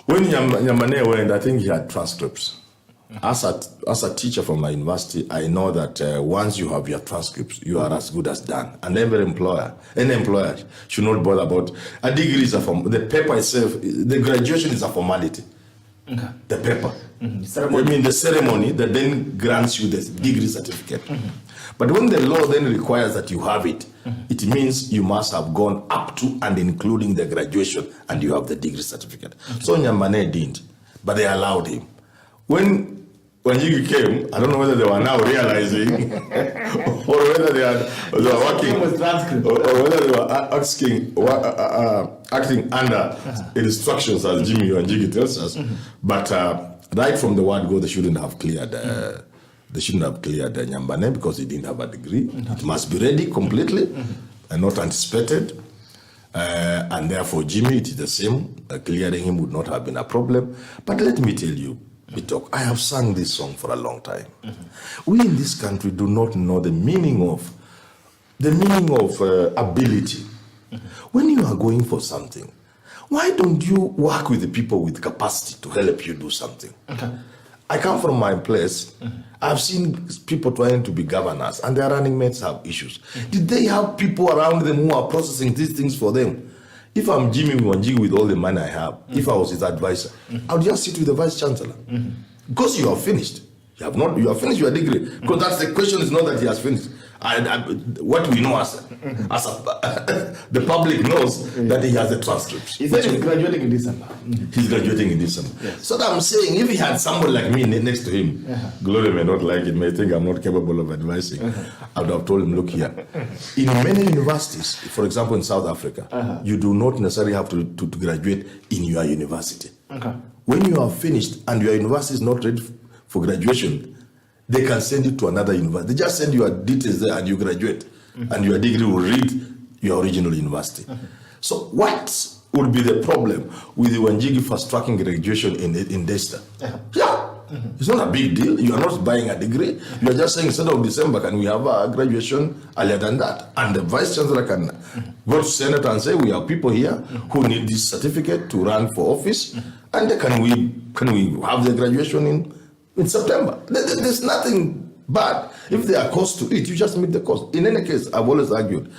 When Nyambane went, I think he had transcripts. As a teacher from my university, I know that once you have your transcripts, you are as good as done. And any employer should not bother about a degree. Is the paper itself, the graduation is a formality. Okay. The paper. The ceremony that then grants you the degree certificate. But when the law then requires that you have it, it means you must have gone up to and including the graduation and you have the degree certificate. So Nyambane didn't, but they allowed him. When Wanjigi came, I don't know whether they were now realizing or whether they were working or whether they were acting under instructions as Jimmy Wanjigi tells us. But right from the word go, they shouldn't have cleared Nyambane because he didn't have a degree. It must be ready completely and not anticipated. And therefore, Jimmy, it is the same. Clearing him would not have been a problem. But let me tell you, I have sung this song for a long time. We in this country do not know the meaning of ability. When you are going for something, why don't you work with the people with capacity to help you do something? I come from my place. I've seen people trying to be governors and their running mates have issues. Did they have people around them who are processing these things for them? If I'm Jimmy Wanjigi with all the money I have, if I was his advisor, I would just sit with the vice chancellor. Because you are finished. You have finished your degree. Because that's the question, is not that he has finished. What we know as the public knows that he has the transcripts. He said he's graduating in December. He's graduating in December. Yes. So that I'm saying, if he had somebody like me next to him, Gloria may not like it, may think I'm not capable of advising. I would have told him, look here. In many universities, for example in South Africa, you do not necessarily have to graduate in your university. When you are finished and your university is not ready for graduation, they can send you to another university. They just send your details there and you graduate. And your degree will read your original university. So what would be the problem with the Wanjigi fast-tracking graduation in Desta? It's not a big deal. You are not buying a degree. You are just saying instead of December, can we have a graduation earlier than that? And the vice chancellor can go to Senate and say, we have people here who need this certificate to run for office. And can we have the graduation in September? There's nothing bad. If there are costs to it, you just meet the cost. In any case, I've always argued,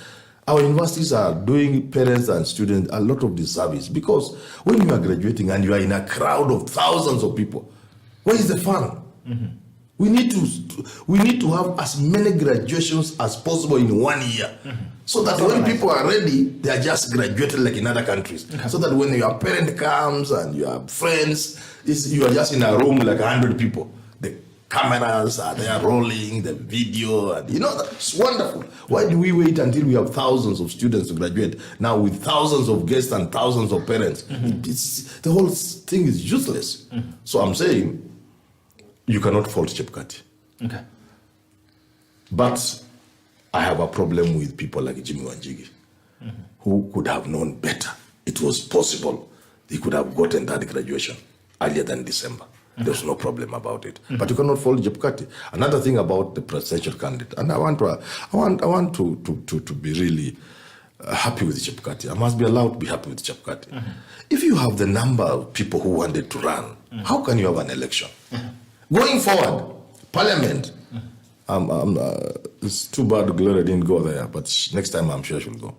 our universities are doing parents and students a lot of disservice because when you are graduating and you are in a crowd of thousands of people, where is the fun? We need to have as many graduations as possible in 1 year. So that when people are ready, they are just graduated like in other countries. So that when your parent comes and you have friends, you are just in a room like 100 people. The cameras are there rolling, the video, and that's wonderful. Why do we wait until we have thousands of students to graduate? Now with thousands of guests and thousands of parents, the whole thing is useless. So I'm saying, you cannot fault Chepkati. But I have a problem with people like Jimmy Wanjigi, who could have known better. It was possible they could have gotten that graduation earlier than December. There's no problem about it. But you cannot fault Chepkati. Another thing about the presidential candidate, and I want to be really happy with Chepkati. I must be allowed to be happy with Chepkati. If you have the number of people who wanted to run, how can you have an election? Going forward, Parliament, it's too bad Gloria didn't go there, but next time I'm sure she'll go.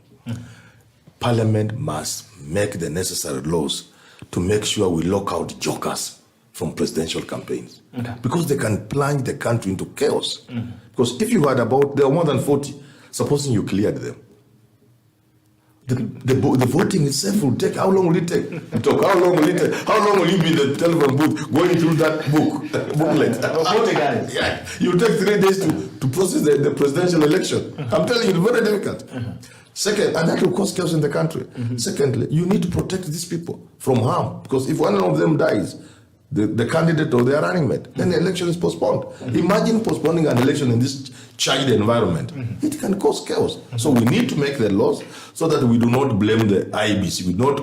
Parliament must make the necessary laws to make sure we lock out jokers from presidential campaigns. Because they can plunge the country into chaos. Because if you had there are more than 40, supposing you cleared them, the voting itself will take, how long will it take? How long will it take? How long will you be in the telephone booth going through that booklet? Yeah, you'll take 3 days to process the presidential election. I'm telling you, it's very difficult. Second, and that will cause chaos in the country. Secondly, you need to protect these people from harm, because if one of them dies, the candidate or their running mate. Then the election is postponed. Imagine postponing an election in this child environment. It can cause chaos. So we need to make the laws so that we do not blame the IBC. We do not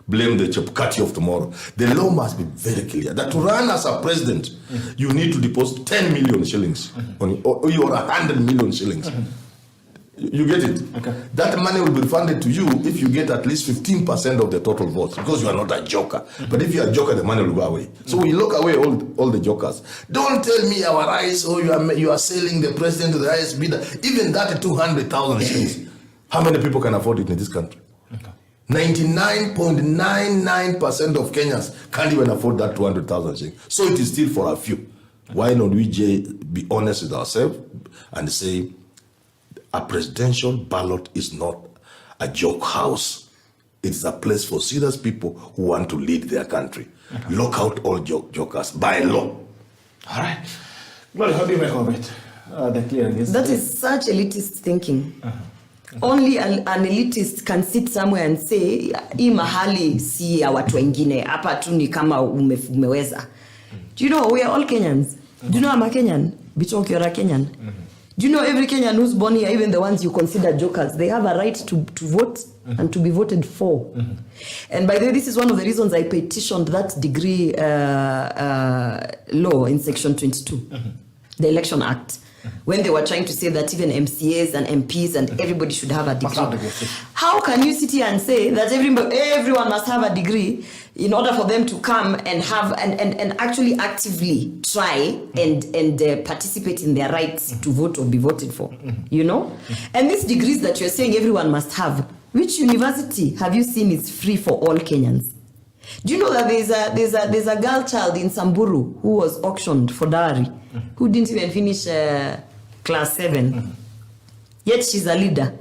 blame the Chepkati of tomorrow. The law must be very clear that to run as a president, you need to deposit 10 million shillings or 100 million shillings. You get it? Okay. That money will be refunded to you if you get at least 15% of the total votes, because you are not a joker. But if you are a joker, the money will go away. So we lock away all the jokers. Don't tell me our rights, or you are selling the president to the highest bidder. Even that 200,000 shillings. How many people can afford it in this country? 99.99% of Kenyans can't even afford that 200,000 shillings. So it is still for a few. Why not we be honest with ourselves and say, a presidential ballot is not a joke house. It's a place for serious people who want to lead their country. Lock out all jokers by law. All right. Well, how do you make of it? The clearing is... That is such elitist thinking. Only an elitist can sit somewhere and say, hii mahali si ya watu wengine, hapa tu ni kama umeweza. Do you know, we are all Kenyans. Do you know I'm a Kenyan? Bitok, you're a Kenyan. Do you know every Kenyan who's born here, even the ones you consider jokers, they have a right to vote and to be voted for. And by the way, this is one of the reasons I petitioned that degree law in Section 22, the Election Act, when they were trying to say that even MCAs and MPs and everybody should have a degree. How can you sit here and say that everyone must have a degree in order for them to come and have and actually actively try and participate in their rights to vote or be voted for, you know? And these degrees that you're saying everyone must have, which university have you seen is free for all Kenyans? Do you know that there's a girl child in Samburu who was auctioned for dowry, who didn't even finish class 7, yet she's a leader.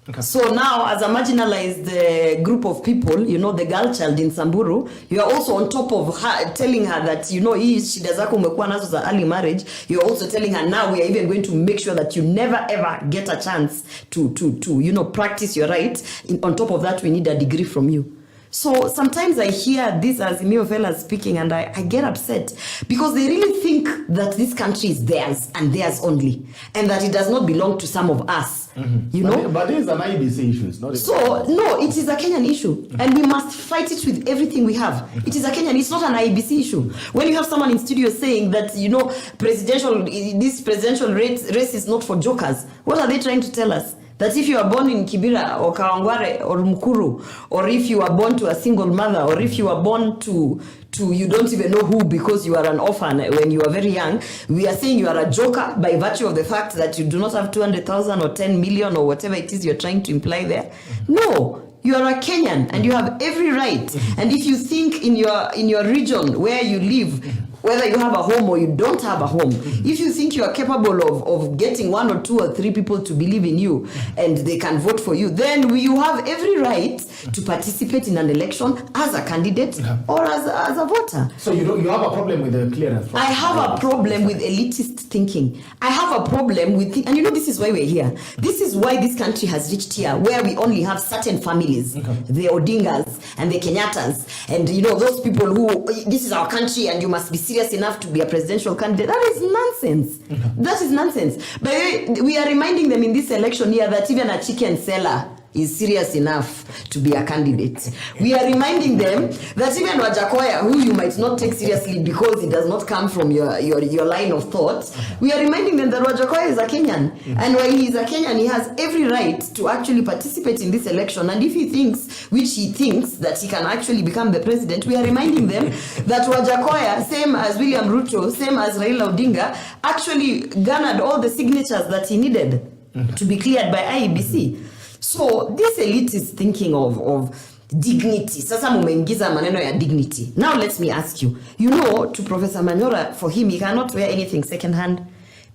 Okay. So now, as a marginalized group of people, you know, the girl child in Samburu, you are also on top of her, telling her that, you know, shida zako umekuwa nazo za early marriage. You're also telling her, now we are even going to make sure that you never ever get a chance to you know, practice your right. On top of that, we need a degree from you. So sometimes I hear these Azimio fellas speaking and I get upset because they really think that this country is theirs and theirs only, and that it does not belong to some of us. You know? But it is an IBC issue. It's not so, no, it is a Kenyan issue and we must fight it with everything we have. It is a Kenyan, it's not an IBC issue. When you have someone in studio saying that, you know, this presidential race is not for jokers, what are they trying to tell us? That if you are born in Kibera or Kawangware or Mukuru, or if you are born to a single mother, or if you are born to you don't even know who because you are an orphan when you are very young, we are saying you are a joker by virtue of the fact that you do not have 200,000 or 10 million or whatever it is you're trying to imply there. No. You are a Kenyan and you have every right. And if you think in your region where you live, whether you have a home or you don't have a home, if you think you are capable of getting 1 or 2 or 3 people to believe in you and they can vote for you, then you have every right to participate in an election as a candidate or as a voter. So you have a problem with the clearance? I have a problem with elitist thinking. I have a problem with, and you know, this is why we're here. This is why this country has reached here, where we only have certain families, the Odingas and the Kenyattas, and you know, those people who, this is our country and you must be serious enough to be a presidential candidate. That is nonsense. That is nonsense. But we are reminding them in this election here that even a chicken seller is serious enough to be a candidate. We are reminding them that even Wajakoya, who you might not take seriously because it does not come from your line of thought, we are reminding them that Wajakoya is a Kenyan. And while he is a Kenyan, he has every right to actually participate in this election. And if he thinks, which he thinks, that he can actually become the president, we are reminding them that Wajakoya, same as William Ruto, same as Raila Odinga, actually garnered all the signatures that he needed to be cleared by IEBC. So this elitist thinking of dignity, sasa mumeingiza maneno ya dignity. Now let me ask you, you know, to Professor Manyora, for him, he cannot wear anything second-hand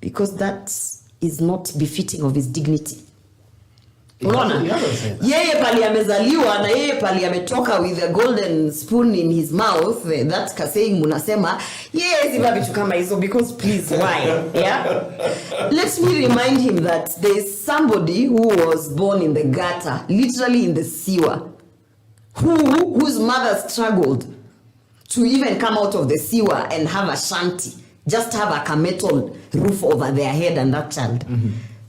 because that is not befitting of his dignity. Unaona? Yeye pali amezaliwa na yeye pali ametoka with a golden spoon in his mouth, that saying munasema, yeye ziva vitu kama hizo because please, why? Yeah? Let me remind him that there is somebody who was born in the gutter, literally in the sewer, whose mother struggled to even come out of the sewer and have a shanty, just have a metal roof over their head and that child.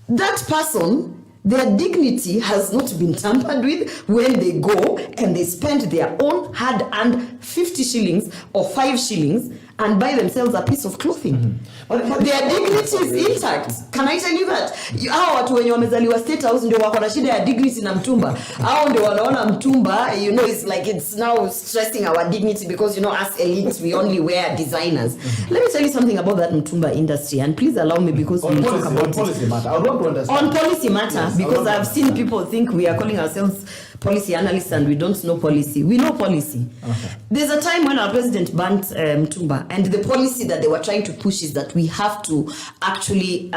That person, their dignity has not been tampered with when they go and they spend their own hard-earned 50 shillings or 5 shillings and buy themselves a piece of clothing. Their dignity is intact. Can I tell you that? Hao watu wenye wamezaliwa State House ndio wako na shida ya dignity na mtumba. Hao ndio wanaona mtumba, you know, it's like it's now stressing our dignity because, you know, as elites, we only wear designers. Let me tell you something about that mtumba industry, and please allow me because we talk about policy matter. I want to understand. On policy matter, yes, because I've seen people think we are calling ourselves policy analysts and we don't know policy. We know policy. Okay. There's a time when our president banned Mitumba, and the policy that they were trying to push is that we have to actually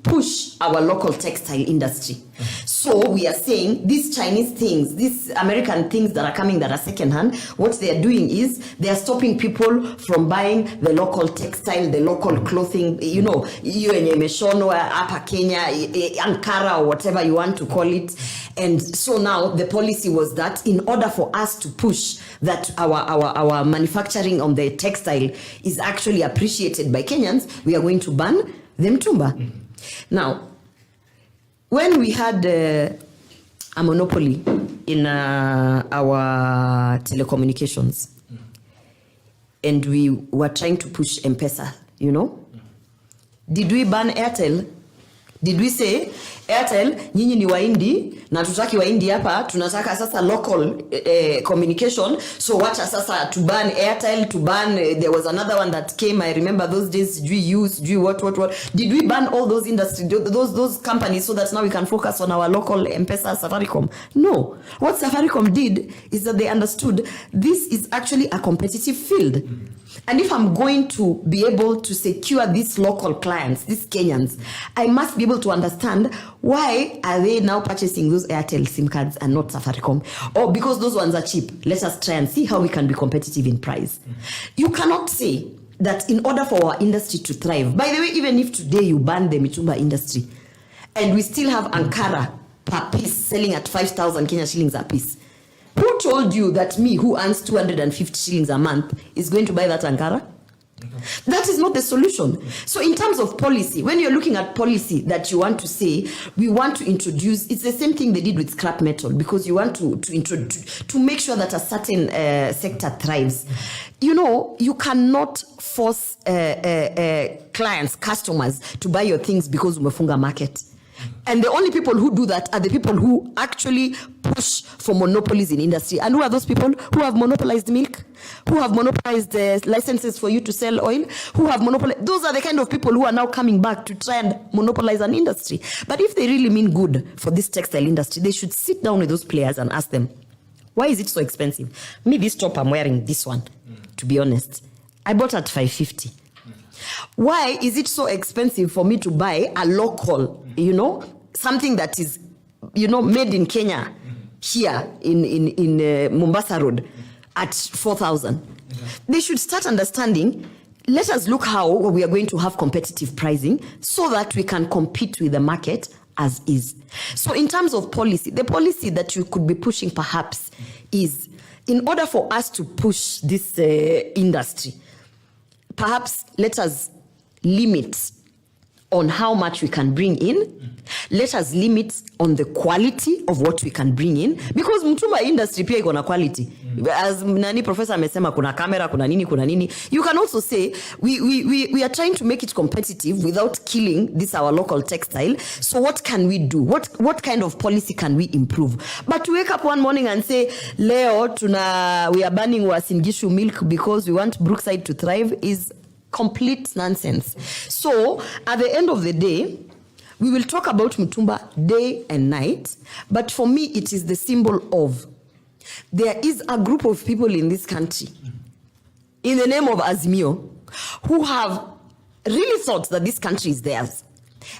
push our local textile industry. Okay. So we are saying these Chinese things, these American things that are coming that are secondhand, what they are doing is they are stopping people from buying the local textile, the local clothing, you know, Upper Kenya, Ankara, or whatever you want to call it. And so now the policy was that in order for us to push that our manufacturing on the textile is actually appreciated by Kenyans, we are going to ban the Mitumba. Now, when we had a monopoly in our telecommunications, and we were trying to push M-Pesa, you know, did we ban Airtel? Did we say, Airtel, nyinyi ni waindi, na tutaki waindi hapa, tunataka sasa local communication, so wacha sasa to ban Airtel, to ban, there was another one that came, I remember those days, what. Did we ban all those industries, those companies, so that now we can focus on our local M-Pesa, Safaricom? No. What Safaricom did is that they understood this is actually a competitive field. And if I'm going to be able to secure these local clients, these Kenyans, I must be able to understand why are they now purchasing those Airtel SIM cards and not Safaricom? Or because those ones are cheap, let us try and see how we can be competitive in price. You cannot say that in order for our industry to thrive, by the way, even if today you ban the Mitumba industry, and we still have Ankara per piece selling at 5,000 Kenya shillings a piece, who told you that me, who earns 250 shillings a month, is going to buy that Ankara? That is not the solution. So in terms of policy, when you're looking at policy that you want to say, we want to introduce, it's the same thing they did with scrap metal, because you want to make sure that a certain sector thrives. You know, you cannot force clients, customers to buy your things because umefunga market. And the only people who do that are the people who actually push for monopolies in industry. And who are those people? Who have monopolized milk? Who have monopolized licenses for you to sell oil? Who have monopolized? Those are the kind of people who are now coming back to try and monopolize an industry. But if they really mean good for this textile industry, they should sit down with those players and ask them, why is it so expensive? Me, this top I'm wearing, this one, to be honest, I bought at 550. Why is it so expensive for me to buy a local, you know, something that is, you know, made in Kenya, here in Mombasa Road at 4,000? They should start understanding, let us look how we are going to have competitive pricing so that we can compete with the market as is. So in terms of policy, the policy that you could be pushing perhaps is, in order for us to push this industry, perhaps let us limit on how much we can bring in. Let us limit on the quality of what we can bring in, because Mitumba industry pia iko na quality. As nani professor amesema, kuna camera, kuna nini. You can also say we are trying to make it competitive without killing this our local textile. So what can we do? What kind of policy can we improve? But to wake up one morning and say, leo we are banning Uasin Gishu milk because we want Brookside to thrive is complete nonsense. So at the end of the day, we will talk about Mitumba day and night, but for me it is the symbol of, there is a group of people in this country in the name of Azimio who have really thought that this country is theirs.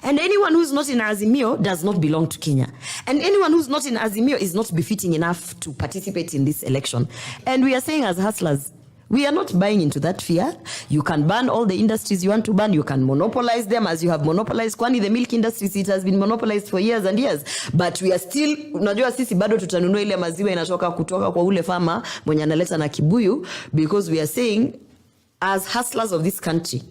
And anyone who's not in Azimio does not belong to Kenya. And anyone who's not in Azimio is not befitting enough to participate in this election. And we are saying as hustlers, We are not buying into that fear. You can ban all the industries you want to ban. You can monopolize them as you have monopolized. Kwani the milk industry, it has been monopolized for years and years. But we are still, unajua sisi bado tutanunua ile maziwa inatoka kutoka kwa ule farmer mwenye analeta na kibuyu, because we are saying, as hustlers of this country,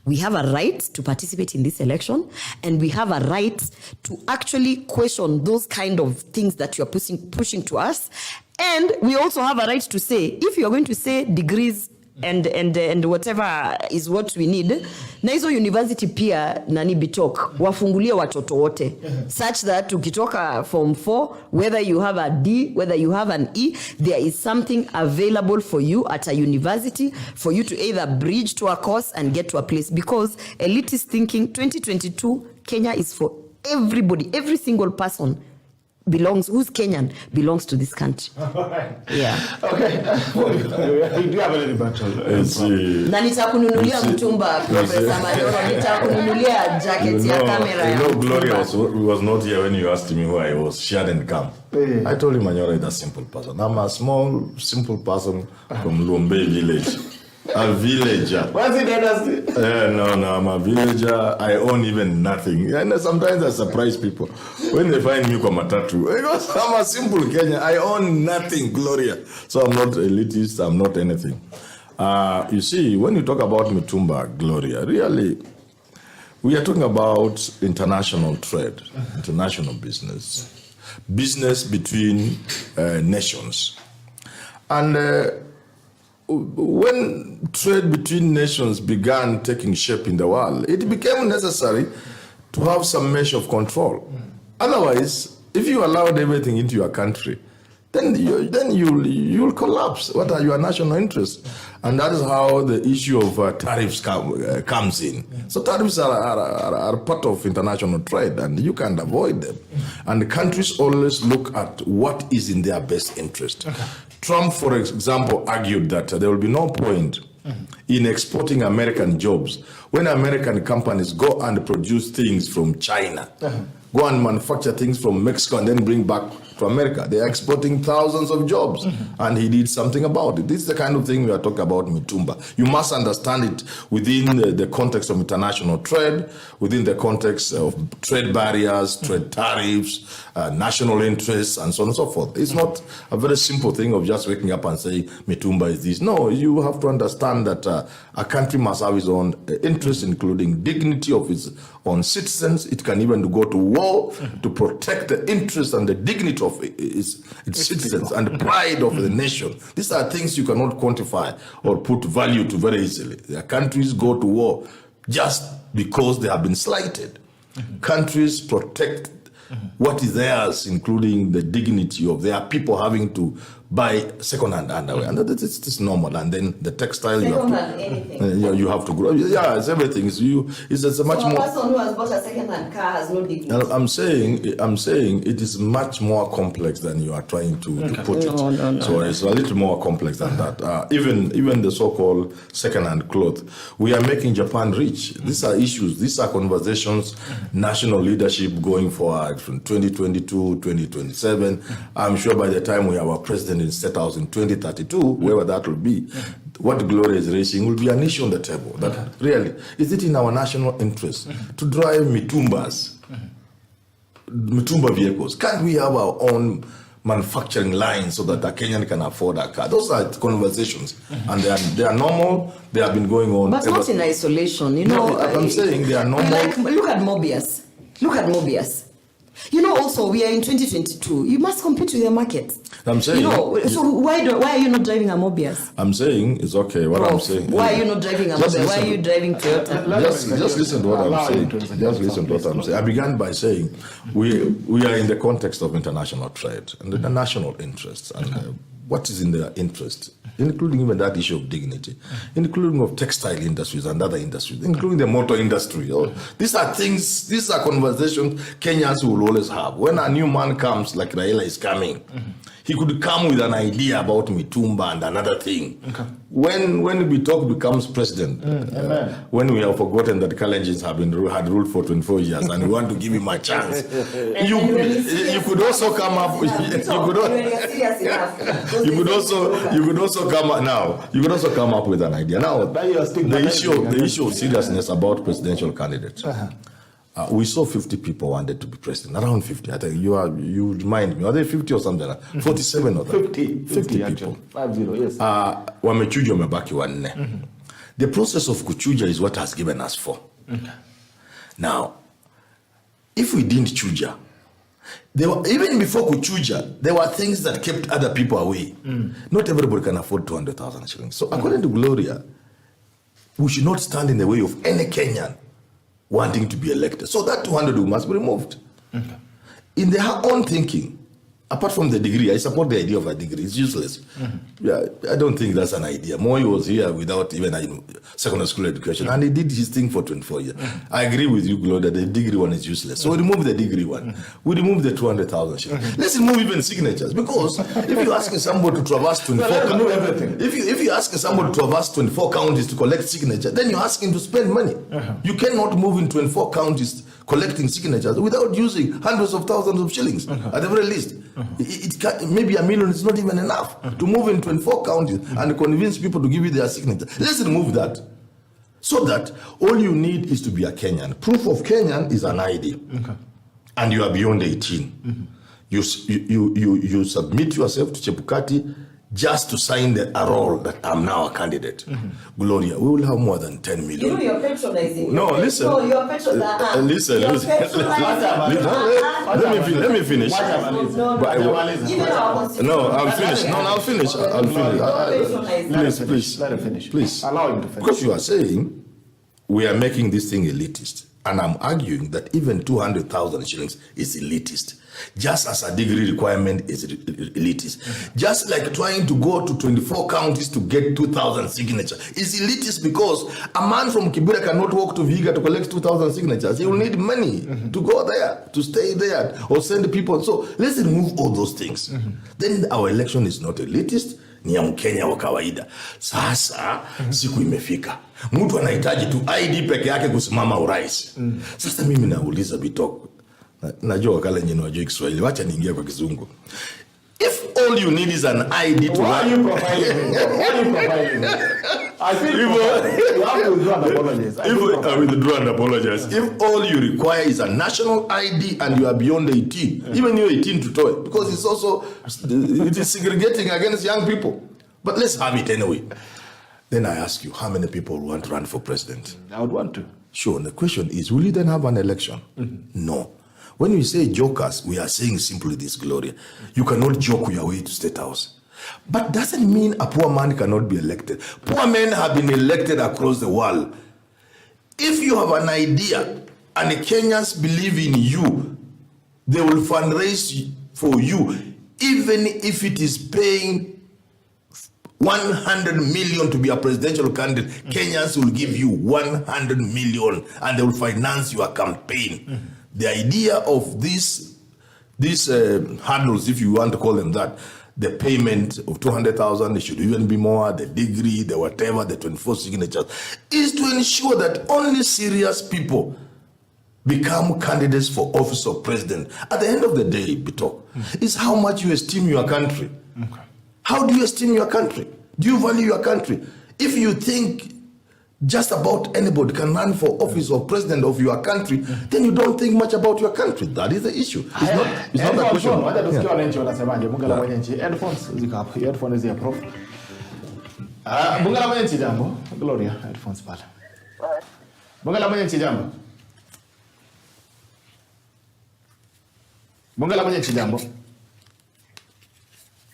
we have a right to participate in this election, and we have a right to actually question those kind of things that you are pushing to us. And we also have a right to say, if you are going to say degrees and whatever is what we need, na hizo university pia nani bitok wafungulie watoto wote, such that ukitoka form 4, whether you have a D, whether you have an E, there is something available for you at a university for you to either bridge to a course and get to a place. Because elitist thinking, 2022 Kenya is for everybody. Every single person who's Kenyan belongs to this country. Yeah. Okay. You do have a little battle. Na nitakununulia Mitumba, Professor Manyora, nitakununulia jacket ya kamera. You know, Gloria was not here when you asked me who I was. She hadn't come. I told him Manyora is a simple person. I'm a small, simple person from Lumbe village. A villager. What's it dynasty? No, I'm a villager. I own even nothing. And sometimes I surprise people when they find me from a tattoo. Because I'm a simple Kenyan. I own nothing, Gloria. So I'm not elitist. I'm not anything. You see, when you talk about Mitumba, Gloria, really, we are talking about international trade, international business between nations. And when trade between nations began taking shape in the world, it became necessary to have some measure of control. Otherwise, if you allowed everything into your country, then you'll collapse. What are your national interests? And that is how the issue of tariffs comes in. So tariffs are part of international trade, and you can't avoid them. And countries always look at what is in their best interest. Okay. Trump, for example, argued that there will be no point in exporting American jobs when American companies go and produce things from China, go and manufacture things from Mexico and then bring back to America. They are exporting thousands of jobs, and he did something about it. This is the kind of thing we are talking about Mitumba. You must understand it within the context of international trade, within the context of trade barriers, trade tariffs, national interests, and so on and so forth. It's not a very simple thing of just waking up and saying Mitumba is this. No, you have to understand that a country must have its own interests, including dignity of its own citizens. It can even go to war to protect the interests and the dignity of its citizens and the pride of the nation. These are things you cannot quantify or put value to very easily. The countries go to war just because they have been slighted. Countries protect what is theirs, including the dignity of their people having to buy second-hand underwear, and it's normal. And then the textile you have to grow. Yeah, it's everything. It's a much more. A person who has bought a second-hand car has no dignity. I'm saying it is much more complex than you are trying to put it. No. So it's a little more complex than that. Even the so-called second-hand clothes, we are making Japan rich. These are issues. These are conversations. National leadership going forward from 2022, 2027. I'm sure by the time we have a president in State House in 2032, whoever that will be, what Gloria is raising will be an issue on the table. That really, is it in our national interest to drive Mitumba vehicles? Can't we have our own manufacturing lines so that a Kenyan can afford a car? Those are conversations, and they are normal. They have been going on. But not in isolation, you know. I'm saying they are normal. Like, look at Mobius. You know, also, we are in 2022. You must compete with the market. I'm saying... You know, so why are you not driving a Mobius? I'm saying it's okay. What I'm saying... Why are you not driving a Mobius? Why are you driving Toyota? Just listen to what I'm saying. Just listen to what I'm saying. I began by saying we are in the context of international trade and the national interests. And what is in their interest, including even that issue of dignity, including of textile industries and other industries, including the motor industry. These are things, these are conversations Kenyans will always have. When a new man comes, like Raila is coming, He could come with an idea about Mitumba and another thing. Okay. When Bitok becomes president, when we have forgotten that Kalenjins had ruled for 24 years and we want to give him a chance, you could also come up. You could also come up with an idea. Now, the issue of seriousness about presidential candidates. We saw 50 people wanted to be president, around 50. I think you remind me, are they 50 or something? 47 of them. 50 people. 50, yes. Wamechuja wamebaki wanne. The process of kuchuja is what has given us 4. Now, if we didn't chuja, even before kuchuja, there were things that kept other people away. Not everybody can afford 200,000 shillings. So according to Gloria, we should not stand in the way of any Kenyan wanting to be elected. So that 200 must be removed. In their own thinking, apart from the degree, I support the idea of a degree. It's useless. Yeah, I don't think that's an idea. Moi was here without even a secondary school education, and he did his thing for 24 years. I agree with you, Gloria, that the degree one is useless. So we remove the degree one. We remove the 200,000 shillings. Let's remove even signatures, because if you're asking somebody to traverse 24 if you're asking somebody to traverse 24 counties to collect signatures, then you're asking to spend money. You cannot move in 24 counties collecting signatures without using hundreds of thousands of shillings at the very least. It maybe $1 million is not even enough to move in 24 counties and convince people to give you their signature. Let's remove that, so that all you need is to be a Kenyan. Proof of Kenyan is an ID, and you are beyond 18. You submit yourself to Chebukati just to sign a role that I'm now a candidate. Gloria, we will have more than 10 million. You know you're patronizing. No, listen. No, you're patronizing. Listen. Let me finish. I'll finish. Please. Let him finish. Please. Allow him to finish. Because you are saying we are making this thing elitist. And I'm arguing that even 200,000 shillings is elitist. Just as a degree requirement is elitist. Just like trying to go to 24 counties to get 2,000 signatures is elitist, because a man from Kibera cannot walk to Vihiga to collect 2,000 signatures. He will need money to go there, to stay there, or send people. So let's remove all those things. Then our election is not elitist, ni ya Mkenya wa kawaida. Sasa siku imefika. Mtu anahitaji tu ID peke yake kusimama urais. Sasa mimi nauliza Bitok. Najua wakala nyinyi wajua Kiswahili. Wacha niingie kwa Kizungu. If all you need is an ID to Why are you profiling me? I feel you have to withdraw and apologize. I withdraw and apologize. If all you require is a national ID and you are beyond 18, even you're 18 to toy, because it is segregating against young people. But let's have it anyway. Then I ask you, how many people want to run for president? I would want to. Sure. And the question is, will you then have an election? No. When we say jokers, we are saying simply this, Gloria. You cannot joke your way to State House. But doesn't mean a poor man cannot be elected. Poor men have been elected across the world. If you have an idea and the Kenyans believe in you, they will fundraise for you, even if it is paying 100 million to be a presidential candidate. Kenyans will give you 100 million and they will finance your campaign. The idea of these hurdles, if you want to call them that, the payment of 200,000, it should even be more, the degree, the whatever, the 24 signatures, is to ensure that only serious people become candidates for office of president. At the end of the day, Bitok, is how much you esteem your country. How do you esteem your country? Do you value your country? If you think just about anybody can run for office of president of your country, then you don't think much about your country. That is the issue. It's not that question. Headphones ziko hapo. Headphones ya prof. Bunga la mwenye jambo. Gloria, headphones pale. Bunga la mwenye jambo. Bunga la mwenye jambo.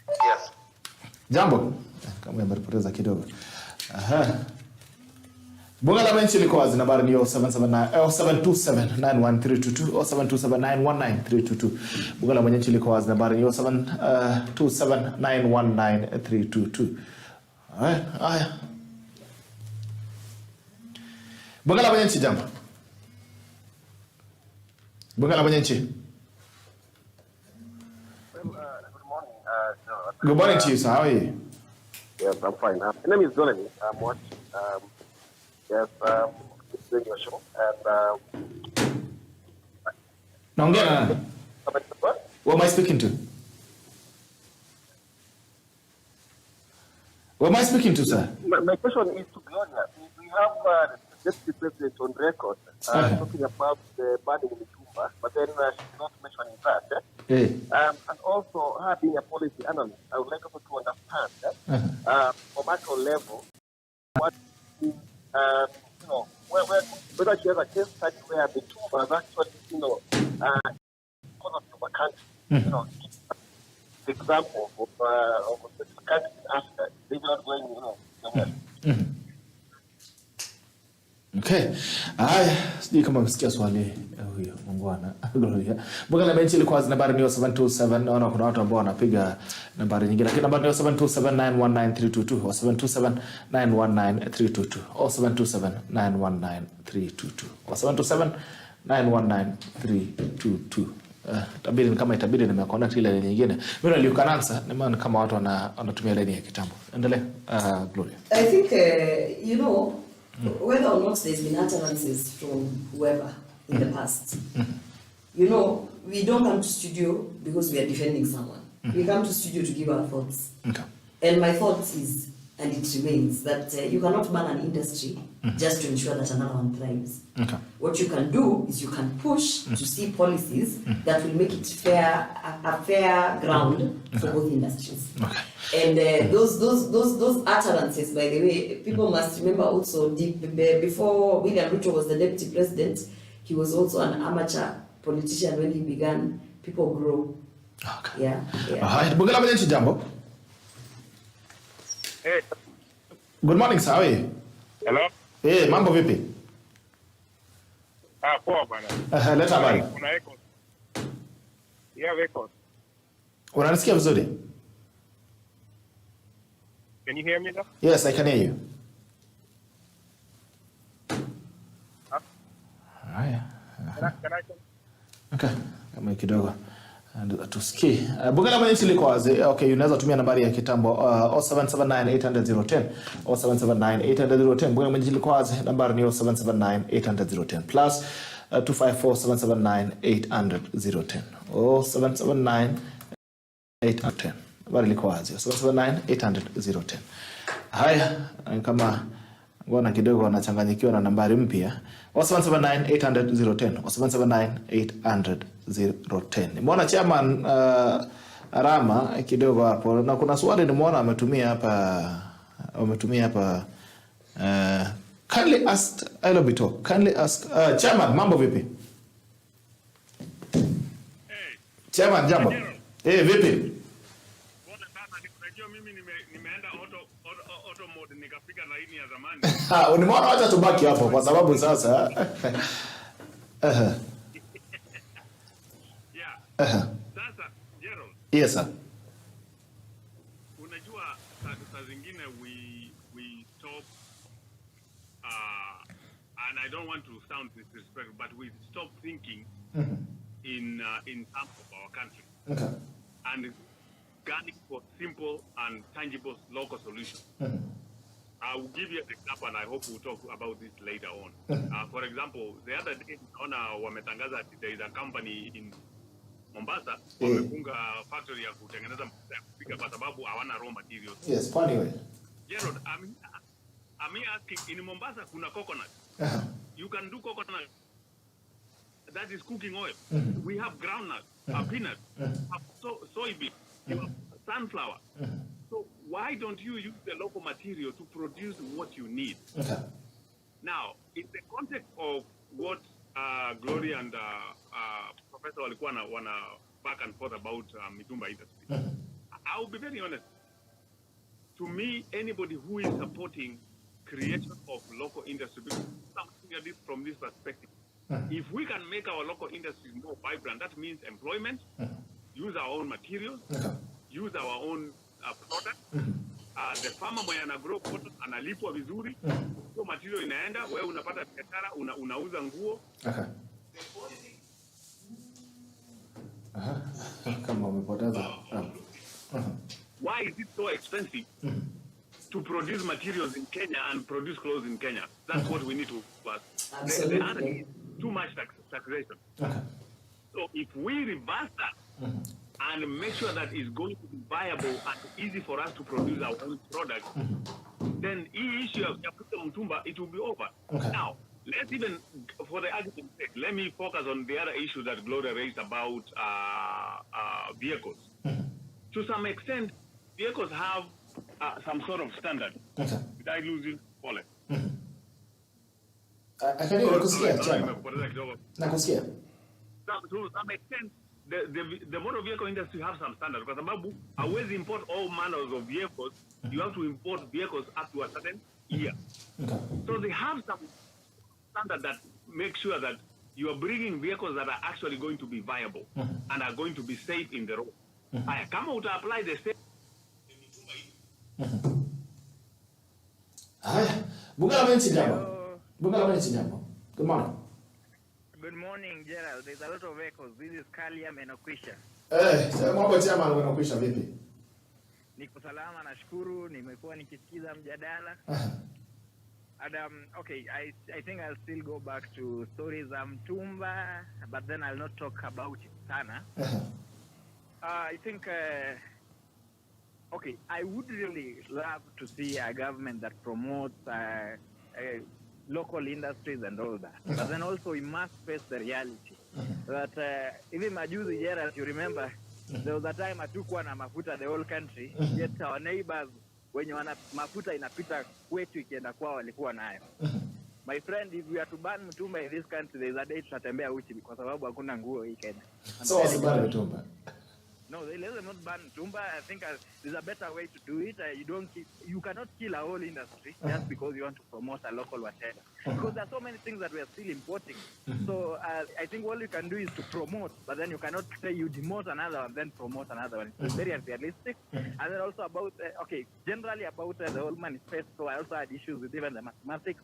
Yes. Jambo. Kama nimepoteza kidogo. Bunga la Mwenchi liko wazi, nambari ni 0727913222 au 0727919322. Bunga la Mwenchi liko wazi, nambari ni 0727919322. Haya. Bunga la Mwenchi jambo. Bunga la Mwenchi. Good morning. Good morning to you, sir. How are you? Yes, I'm fine. My name is Donny. I'm watching. Yes, doing your show. And Naongea. Who am I speaking to? Who am I speaking to, sir? My question is to Gloria. We have the deputy president on record talking about the ban in Mitumba, but then she's not mentioning that. And also, her being a policy analyst, I would like also to understand from macro level what is, whether she has a case study where Mitumba has actually, economy of a country, example of the country in Africa, they not going, nowhere. Okay. Haya, sijui kama msikia swali huyo mungwana. Gloria. Bunga la benchi ilikuwa nambari ni 727. Naona kuna watu ambao wanapiga nambari nyingine. Lakini nambari ni 727919322. 727919322. 727919322. 727919322. Tabiri ni kama itabidi nimeconnect ile nyingine. Mimi niliukanansa ni maana kama watu wanatumia line ya kitambo. Endelea Gloria. I think whether or not there's been utterances from whoever in the past, we don't come to studio because we are defending someone. We come to studio to give our thoughts. Okay. And my thought is, and it remains, that you cannot ban an industry just to ensure that another one thrives. Okay. What you can do is you can push to see policies that will make it a fair ground for both industries. Okay. And those utterances, by the way, people must remember also, before William Ruto was the deputy president, he was also an amateur politician when he began. People grow. Okay. Yeah. Bugala mwenye jambo. Hey. Good morning, sir. How are you? Hello? Hey, mambo vipi? Poa bwana. Leta habari. Una echo. Yeah, echo. Unanisikia vizuri? Can you hear me now? Yes, I can hear you. Haya. Can I Okay. Kama kidogo. Tusikii. Bugala mwenye liko wazi. Okay, unaweza tumia nambari ya kitambo 0779801010. 0779801010. Bugala mwenye liko wazi. Nambari ni 0779801010 plus 2547798010. 07798010. Nambari liko wazi. 07798010. Haya, kama ngona kidogo wanachanganyikiwa na nambari mpya. 0779801010. 0779801010. Nimeona chairman Rama kidogo hapo na kuna swali nimeona ametumia hapa kindly ask Elobito. Kindly ask chairman, mambo vipi? Hey. Chairman, jambo. Vipi? Unajua mimi nimeenda auto mode nikapiga laini ya zamani. Nimeona wacha tubaki hapo kwa sababu sasa Yeah. Sasa, Gerald. Yes, sir. Unajua saa zingine we stop and I don't want to sound disrespectful, but we stop thinking in terms of our country. Okay. And gunning for simple and tangible local solutions. I will give you an example, and I hope we'll talk about this later on. For example, the other day, wametangaza there is a company in Mombasa, wamefunga factory ya kutengeneza mafuta ya kupika kwa sababu hawana raw materials. Yes, funny way. Gerald, I'm asking, in Mombasa kuna coconut. You can do coconut. That is cooking oil. We have groundnut, peanut, soybean, sunflower. So why don't you use the local material to produce what you need? Okay. Now, in the context of what Gloria and Professor walikuwa wana back and forth about Mitumba industry, I'll be very honest. To me, anybody who is supporting creation of local industry, because something at this from this perspective, if we can make our local industries more vibrant, that means employment, use our own materials, use our own product. The farmer mwenye ana grow cotton analipwa vizuri, so material inaenda, wewe unapata biashara, unauza nguo. Kama umepoteza. why is it so expensive to produce materials in Kenya and produce clothes in Kenya? That's what we need to ask. Absolutely. The other is too much taxation. Okay. So if we reverse that and make sure that it's going to be viable and easy for us to produce our own product, then the issue of Mitumba, it will be over. Okay. Now, let's even, for the argument's sake, let me focus on the other issue that Gloria raised about vehicles. To some extent, vehicles have some sort of standard. Okay. Did I lose you? Pole. I can hear kusikia chama. Nakusikia. To some extent, the motor vehicle industry have some standard. Kwa sababu hauwezi import all manners of vehicles. You have to import vehicles up to a certain year. Okay. So they have some standard that make sure that you are bringing vehicles that are actually going to be viable and are going to be safe in the road. Kama uta apply the same. Bungala Menchi jambo. Good morning. Good morning, Gerald. There's a lot of echoes. This is Kalia Menokwisha. Mambo chama Menokwisha vipi? Niko salama, nashukuru. Nimekuwa nikisikiza mjadala. And okay, I think I'll still go back to stories Mitumba, but then I'll not talk about it sana. I think okay, I would really love to see a government that promotes local industries and all that. But then also we must face the reality that even majuzi, Gerald, you remember, there was a time hatukuwa na mafuta the whole country, yet our neighbors wenye wana mafuta inapita kwetu ikienda kwao walikuwa nayo. My friend, if we are to ban Mitumba in this country, there is a day tutatembea uchi kwa sababu hakuna nguo hii Kenya. So what's the ban Mitumba? No, they let them not ban Mitumba. I think there's a better way to do it. You cannot kill a whole industry just because you want to promote a local whatever. Because there are so many things that we are still importing. So I think all you can do is to promote, but then you cannot say you demote another one, then promote another one. It's very unrealistic. And then also about, generally about the whole manifesto, I also had issues with even the mathematics.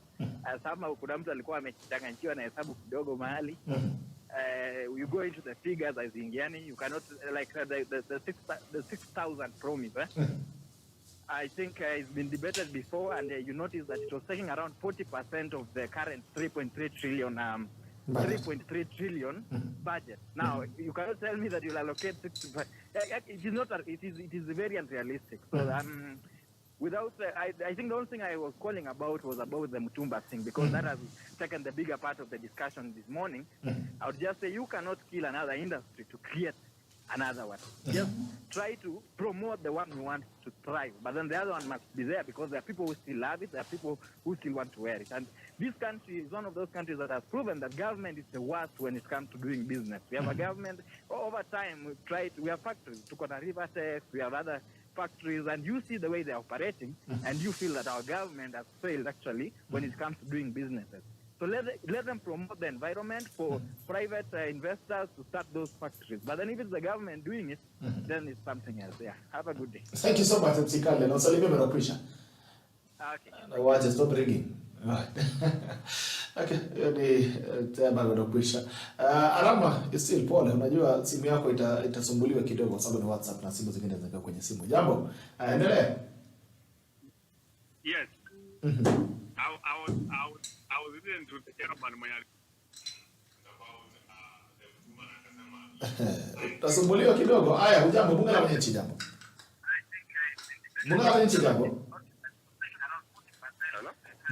Sama kuna mtu alikuwa amechanganyikiwa na hesabu kidogo mahali. You go into the figures as Indiani, you cannot, like the 6,000 promise. I think it's been debated before, and you notice that it was taking around 40% of the current 3.3 trillion budget. Now, you cannot tell me that you'll allocate 65. It is not. It is very unrealistic. So without, I think the only thing I was calling about was about the Mitumba thing, because that has taken the bigger part of the discussion this morning. I would just say you cannot kill another industry to create another one. Just try to promote the one you want to thrive, but then the other one must be there because there are people who still love it, there are people who still want to wear it. And this country is one of those countries that has proven that government is the worst when it comes to doing business. We have a government, over time, we have factories, Tukona Rivertex, we have other factories, and you see the way they're operating, and you feel that our government has failed actually when it comes to doing businesses. So let them promote the environment for private investors to start those factories. But then if it's the government doing it, then it's something else. Yeah. Have a good day. Thank you so much, Msikale. No, salimia Menokwisha. Okay. Watch, stop ringing. Okay, hiyo ni tema Menokwisha. Alama, still pole. Unajua simu yako itasumbuliwa kidogo kwa sababu ni WhatsApp na simu zingine zinakaa kwenye simu. Jambo, endelea. Yes. I was listening to the chairman Manyori about Tasumbuliwa kidogo. Haya, hujambo, bunga la mwenye jambo. Bunga la mwenye jambo.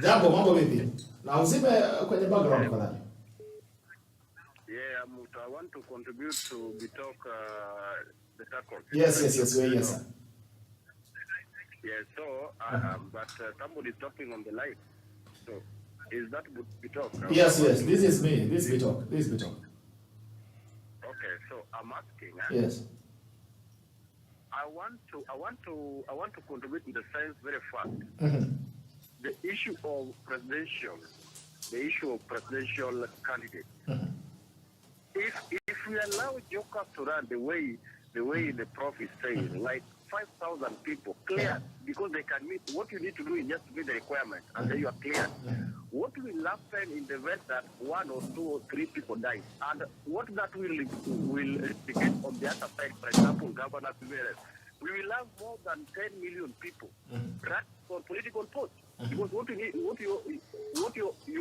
Jambo, mambo vipi? Na uzime kwenye background kwa nani? Yeah, I want to contribute to the talk, the tackle. Yes, sir. Yeah, so, but somebody is talking on the live. So, is that good talk? Yes, this is me. This is talk. Okay, so I'm asking. Yes. I want to contribute in the sense very fast. The issue of presidential candidate. If we allow jokers to run the way the prof is saying, like 5,000 people cleared because they can meet. What you need to do is just meet the requirement, and then you are cleared. What will happen in the event that 1 or 2 or 3 people die, and what that will indicate on the other side? For example, governors we will have more than 10 million people run for political posts. Because what you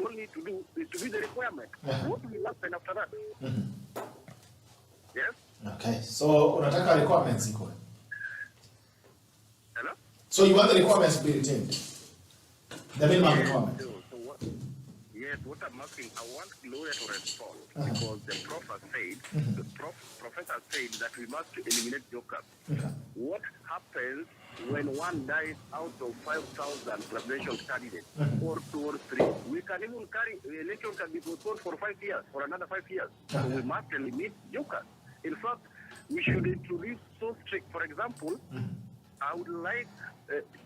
all need to do is to be the requirement. What will happen after that? Yes? Okay, so unataka requirements iko. Hello? So you want the requirements to be retained? The minimum requirement. So what? Yes, what I'm asking, I want Gloria to respond because the prof has said, the professor said that we must eliminate jokers. What happens when one dies out of 5,000 presidential candidates, or 2 or 3? We can even carry election can be postponed for 5 years, for another 5 years. So we must eliminate jokers. In fact, we should introduce so strict. For example, I would like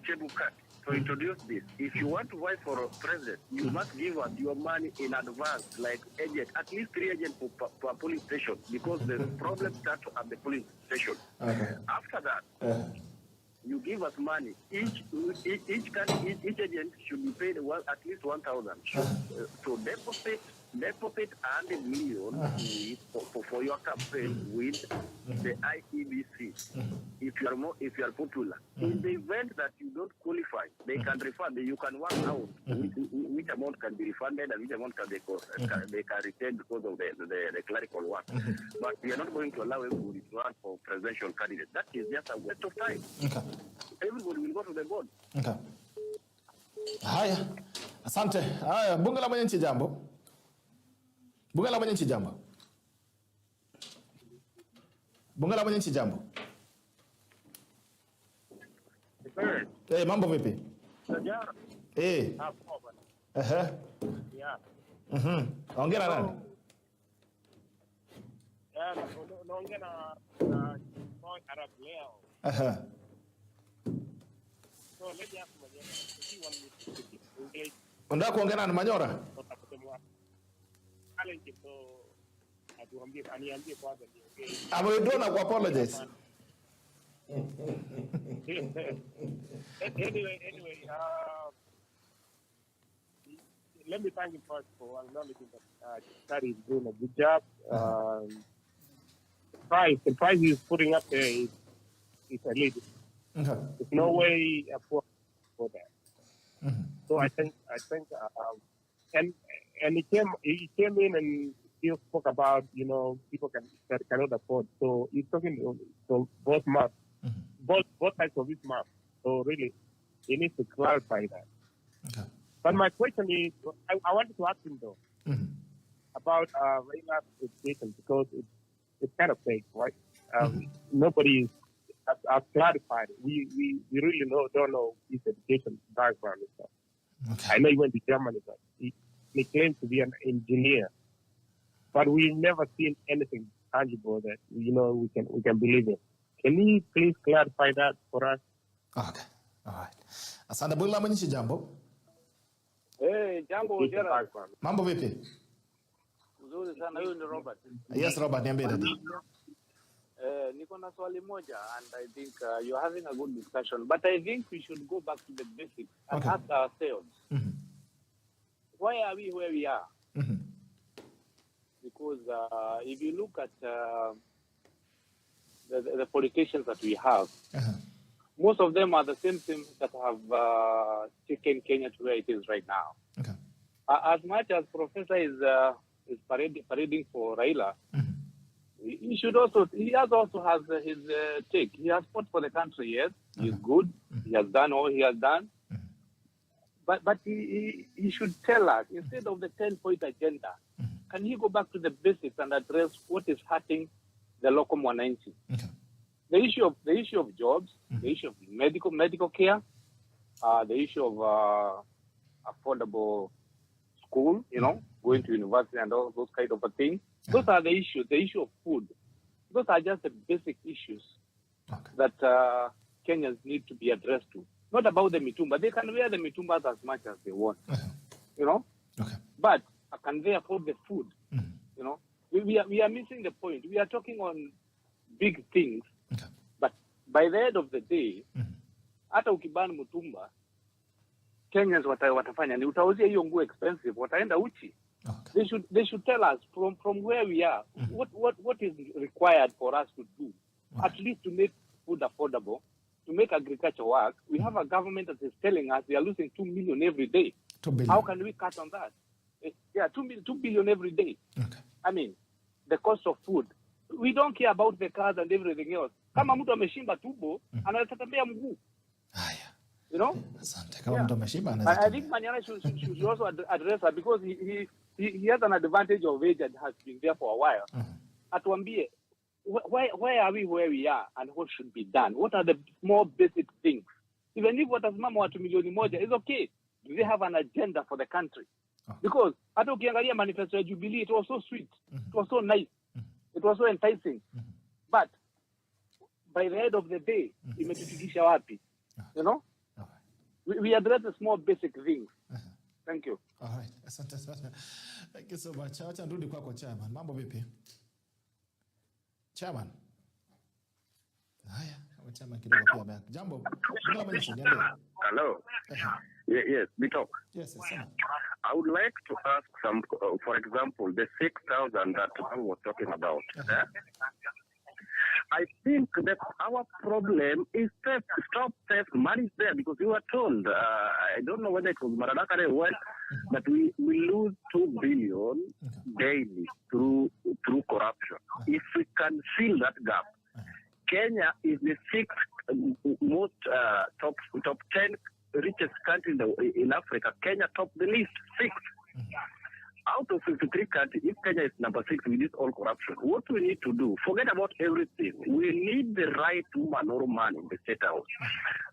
Chebukat to introduce this. If you want to vie for president, you must give us your money in advance, like agent, at least 3 agents per polling station, because the problem starts at the polling station. After that, you give us money. Each agent should be paid at least 1,000. So deposit 100 million for your campaign with the IEBC. If you are popular, in the event that you don't qualify, they can refund. You can work out which amount can be refunded and which amount can they can retain because of the clerical work. But we are not going to allow everybody to run for presidential candidate. That is just a waste of time. Everybody will go to the board. Haya, asante. Haya, bunge la mwenye jambo. Bunge la mwenye jambo. Bunge la mwenye jambo. Mambo vipi? Ongea nani? Naongea na Arab leo. So let me ask Manyora. Unataka kuongea na Manyora? Amedona ku apologize. Anyway, let me thank him first for acknowledging that Chad is doing a good job. The price he's putting up there is elite. There's no way for that. So I think, and he came in and he spoke about, people that cannot afford. So he's talking to both maps, both sides of his map. So really, he needs to clarify that. But my question is, I wanted to ask him though about Raila's education, because it's kind of fake, right? Nobody has clarified it. We really don't know his education background and stuff. I know he went to Germany, but he claims to be an engineer. But we've never seen anything tangible that we can believe in. Can you please clarify that for us? Okay, all right. Asante bula mwenye jambo. Jambo Gerald. Mambo vipi? Mzuri sana, huyu ni Robert. Yes, Robert, niambie dada. Niko na swali moja, and I think you're having a good discussion, but I think we should go back to the basics and ask ourselves, why are we where we are? Because if you look at the politicians that we have, most of them are the same things that have taken Kenya to where it is right now. As much as Professor is parading for Raila, he also has his take. He has fought for the country, yes. He's good. He has done all he has done. But he should tell us, instead of the 10-point agenda, can he go back to the basics and address what is hurting the local mwananchi? The issue of jobs, the issue of medical care, the issue of affordable school, going to university and all those kind of things. Those are the issues. The issue of food. Those are just the basic issues that Kenyans need to be addressed to. Not about the Mitumba. They can wear the Mitumbas as much as they want, But can they afford the food? We are missing the point. We are talking on big things, but by the end of the day, hata ukibani Mutumba, Kenyans watafanya ni utauzia hiyo nguo expensive, wataenda uchi. They should tell us from where we are what is required for us to do, at least to make food affordable, to make agriculture work, we have a government that is telling us they are losing 2 million every day. 2 billion. How can we cut on that? Yeah, 2 billion every day. Okay. I mean, the cost of food. We don't care about the cars and everything else. Kama mtu ameshimba tumbo, anaweza tembea mguu. You know? Asante. Kama mtu ameshimba I think Manyora should also address that, because he has an advantage of age and has been there for a while. Atuambie, why are we where we are and what should be done? What are the more basic things? Even if watasimama watu milioni moja, it's okay. Do they have an agenda for the country? Because hata ukiangalia manifesto ya Jubilee, it was so sweet. It was so nice. It was so enticing. But by the end of the day, imetufikisha wapi? You know? We address the small basic things. Thank you. All right. Asante sana. Thank you so much. Acha nirudi kwako Chairman. Mambo vipi? Chairman. Haya, kama Chairman kidogo pia baya. Jambo. Hello. Yes, we talk. Yes, sir. I would like to ask some, for example, the 6,000 that I was talking about. I think that our problem is theft. Stop theft. Money is there because you were told, I don't know whether it was Maradakare or what, but we lose 2 billion daily through corruption. If we can fill that gap, Kenya is the 6th most top 10 richest country in Africa. Kenya top the list, 6th. Out of 53 countries, if Kenya is number 6 with this all corruption, what we need to do, forget about everything. We need the right woman or man in the state house.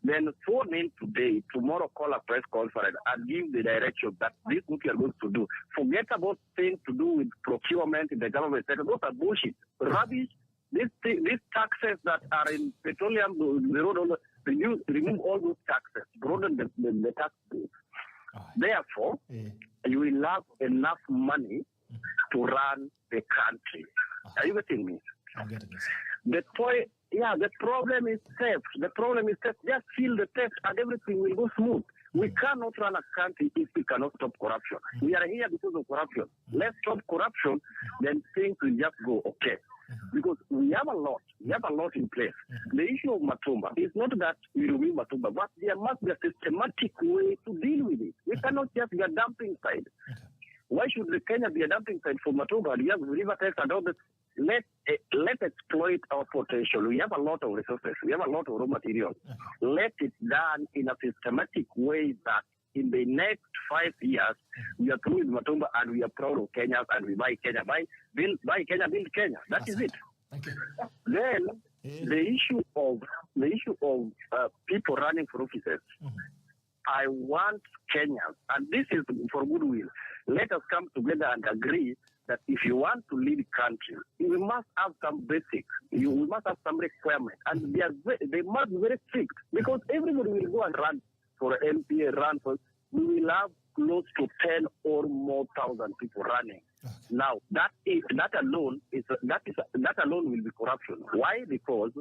Then phone in today, tomorrow call a press conference and give the direction that this is what we are going to do. Forget about things to do with procurement in the government sector. Those are bullshit. Rubbish. These taxes that are in petroleum, remove all those taxes, broaden the tax base. Therefore, you will have enough money to run the country. Are you getting me? I'm getting this. The problem is theft. The problem is theft. Just feel the theft and everything will go smooth. We cannot run a country if we cannot stop corruption. We are here because of corruption. Let's stop corruption, then things will just go okay. Because we have a lot in place. The issue of Mitumba is not that we remove Mitumba, but there must be a systematic way to deal with it. We cannot just be a dumping site. Why should the Kenya be a dumping site for Mitumba? We have river tax and all this. Let's exploit our potential. We have a lot of resources. We have a lot of raw materials. Let it done in a systematic way that in the next 5 years, we are through with Mitumba and we are proud of Kenya and we buy Kenya. Buy Kenya, build Kenya. That is it. Thank you. Then the issue of people running for offices. I want Kenyans, and this is for goodwill. Let us come together and agree that if you want to lead country, you must have some basics. You must have some requirements, and they must be very strict because everybody will go and run for MPA, we will have close to 10 or more thousand people running. Now that alone will be corruption. Why? Because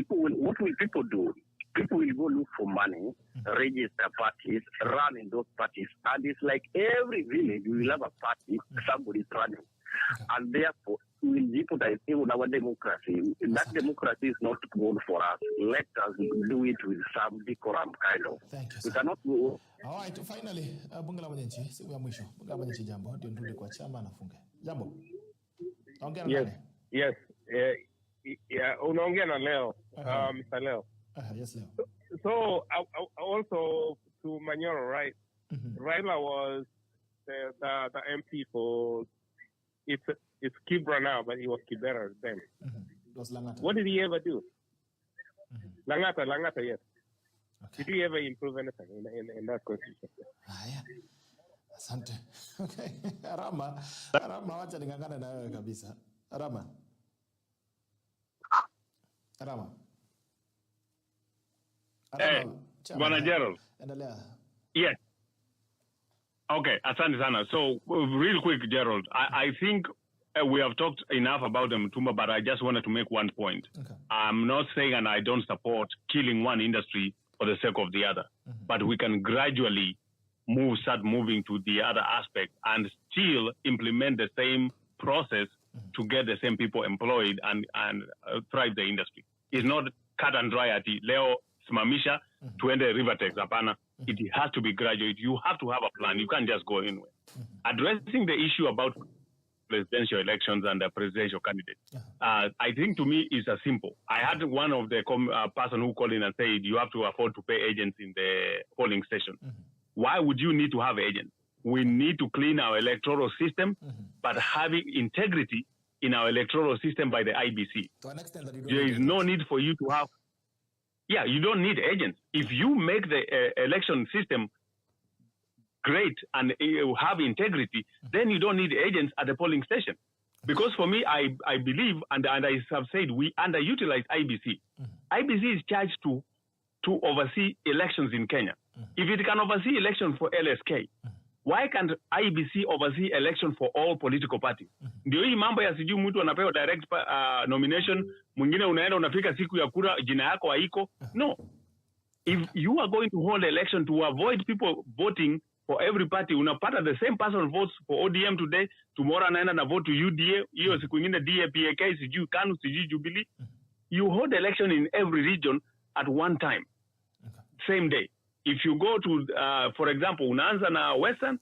what will people do? People will go look for money, register parties, run in those parties, and it's like every village you will have a party, somebody is running, and therefore we will jeopardize even our democracy. That democracy is not good for us. Let us do it with some decorum kind of. Thank you, we cannot go. All right, finally, bunge la wananchi, siku ya mwisho. Bunge la wananchi jambo, ndio nirudi kwa chama nafunge. Jambo. Ongea na nani? Yes. Unaongea na Leo. Mr. Leo. Yes, Leo. So also to Manyora, right? Raila was the MP for it's Kibra now, but he was Kibera then. It was Langata. What did he ever do? Langata, yes. Okay. Did he ever improve anything in that constitution? Yeah. Asante. Okay. Arama, wacha ningangana na wewe kabisa. Arama. Hey, Bwana Gerald. Endelea. Yes. Okay, asante sana. So, real quick, Gerald, I think we have talked enough about the Mitumba, but I just wanted to make one point. Okay. I'm not saying, and I don't support killing one industry for the sake of the other, but we can gradually start moving to the other aspect and still implement the same process to get the same people employed and thrive the industry. It's not cut and dry ati leo simamisha tuende Rivertex. Hapana. It has to be gradual. You have to have a plan. You can't just go anywhere. Addressing the issue about presidential elections and the presidential candidates, I think to me is a simple. I had one of the person who called in and said you have to afford to pay agents in the polling station. Why would you need to have agents? We need to clean our electoral system, but having integrity in our electoral system by the IBC. To an extent that you there is no need for you to have. Yeah, you don't need agents. If you make the election system great and have integrity, then you don't need agents at the polling station. Because for me, I believe, and I have said, we underutilize IBC. IBC is charged to oversee elections in Kenya. If it can oversee elections for LSK, why can't IBC oversee election for all political parties? Ndio hii mambo ya sijui mtu anapewa direct nomination, mwingine unaenda unafika siku ya kura jina yako haiko. No. If you are going to hold election to avoid people voting for every party, unapata the same person votes for ODM today, tomorrow anaenda na vote to UDA, hiyo siku nyingine DAPK, sijui KANU, sijui Jubilee. You hold election in every region at one time, same day. If you go to, for example, unaanza na Western,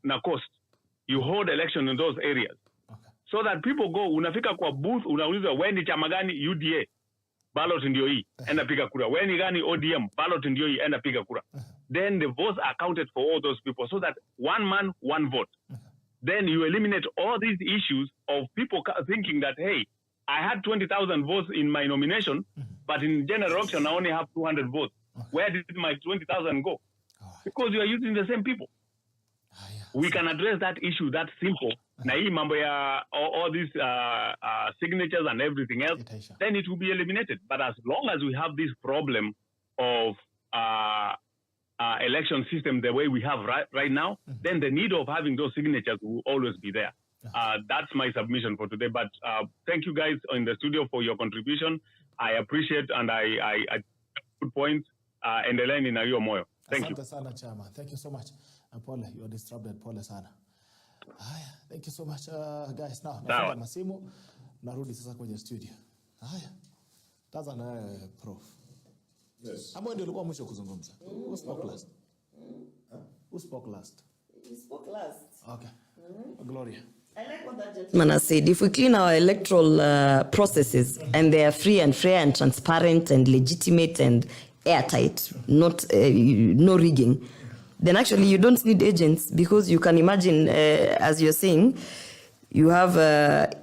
na Coast, you hold election in those areas. So that people go, unafika kwa booth, unauliza, weni chama gani? UDA, ballot ndio hii, enda piga kura. Weni gani? ODM, ballot ndio hii, enda piga kura. Then the votes are counted for all those people, so that one man, one vote. Then you eliminate all these issues of people thinking that, hey, I had 20,000 votes in my nomination, but in general election, I only have 200 votes. Where did my 20,000 go? Because you are using the same people. We can address that issue, that simple. Na hii mambo ya all these signatures and everything else, then it will be eliminated. But as long as we have this problem of election system the way we have right now, then the need of having those signatures will always be there. That's my submission for today. But thank you guys in the studio for your contribution. I appreciate and I good points. Endeleeni na hiyo moyo. Thank you. Asante sana Chama. Thank you so much. Pole, you are disrupted. Pole sana. Haya, thank you so much guys. Now, nafunga masimu, narudi sasa kwenye studio. Haya. Taza na Prof. Yes. Amo ndio ulikuwa mwisho kuzungumza. Who spoke last? Who spoke last? You spoke last. Okay. Gloria. I like what that gentleman has said. If we clean our electoral processes and they are free and fair and transparent and legitimate and airtight, not no rigging, then actually you don't need agents, because you can imagine, as you're saying, you have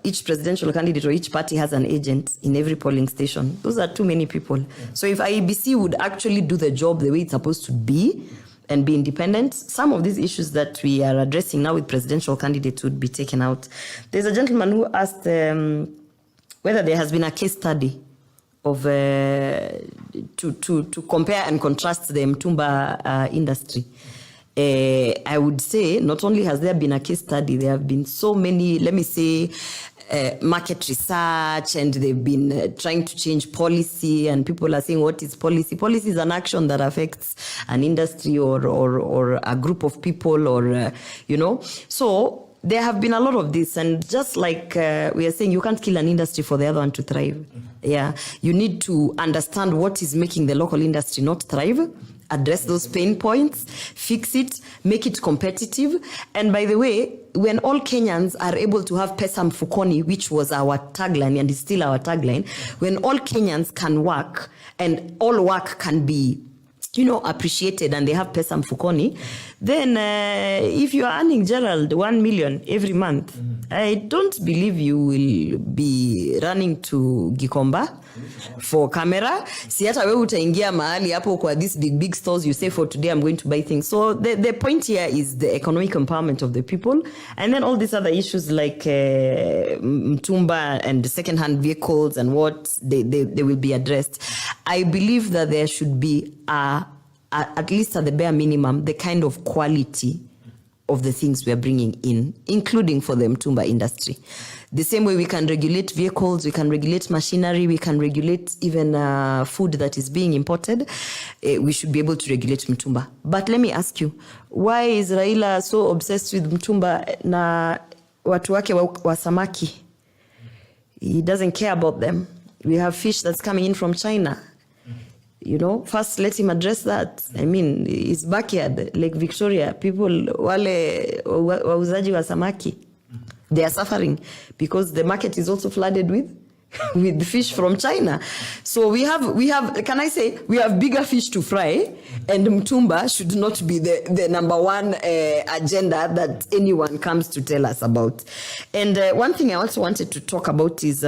each presidential candidate or each party has an agent in every polling station. Those are too many people. So if IEBC would actually do the job the way it's supposed to be and be independent, some of these issues that we are addressing now with presidential candidates would be taken out. There's a gentleman who asked whether there has been a case study of to compare and contrast the Mitumba industry. I would say not only has there been a case study, there have been so many, let me say, market research, and they've been trying to change policy, and people are saying, what is policy? Policy is an action that affects an industry or a group of people, or, you know. So there have been a lot of this, and just like we are saying, you can't kill an industry for the other one to thrive. Yeah, you need to understand what is making the local industry not thrive, address those pain points, fix it, make it competitive. And by the way, when all Kenyans are able to have pesa mfukoni, which was our tagline and is still our tagline, when all Kenyans can work and all work can be, you know, appreciated, and they have pesa mfukoni, then if you are earning, Gerald, 1 million every month, I don't believe you will be running to Gikomba for camera. Si hata wewe utaingia mahali hapo kwa these big stores, you say, for today I'm going to buy things. So the point here is the economic empowerment of the people, and then all these other issues like Mitumba and second-hand vehicles and what they will be addressed. I believe that there should be at least at the bare minimum, the kind of quality of the things we are bringing in, including for the Mitumba industry. The same way we can regulate vehicles, we can regulate machinery, we can regulate even food that is being imported, we should be able to regulate Mitumba. But let me ask you, why is Raila so obsessed with Mitumba na watu wake wa samaki? He doesn't care about them. We have fish that's coming in from China. You know, first let him address that. I mean, his backyard, Lake Victoria, people, wale wauzaji wa samaki, they are suffering because the market is also flooded with with fish from China. So we have, can I say, we have bigger fish to fry, and Mitumba should not be the number one agenda that anyone comes to tell us about. And one thing I also wanted to talk about is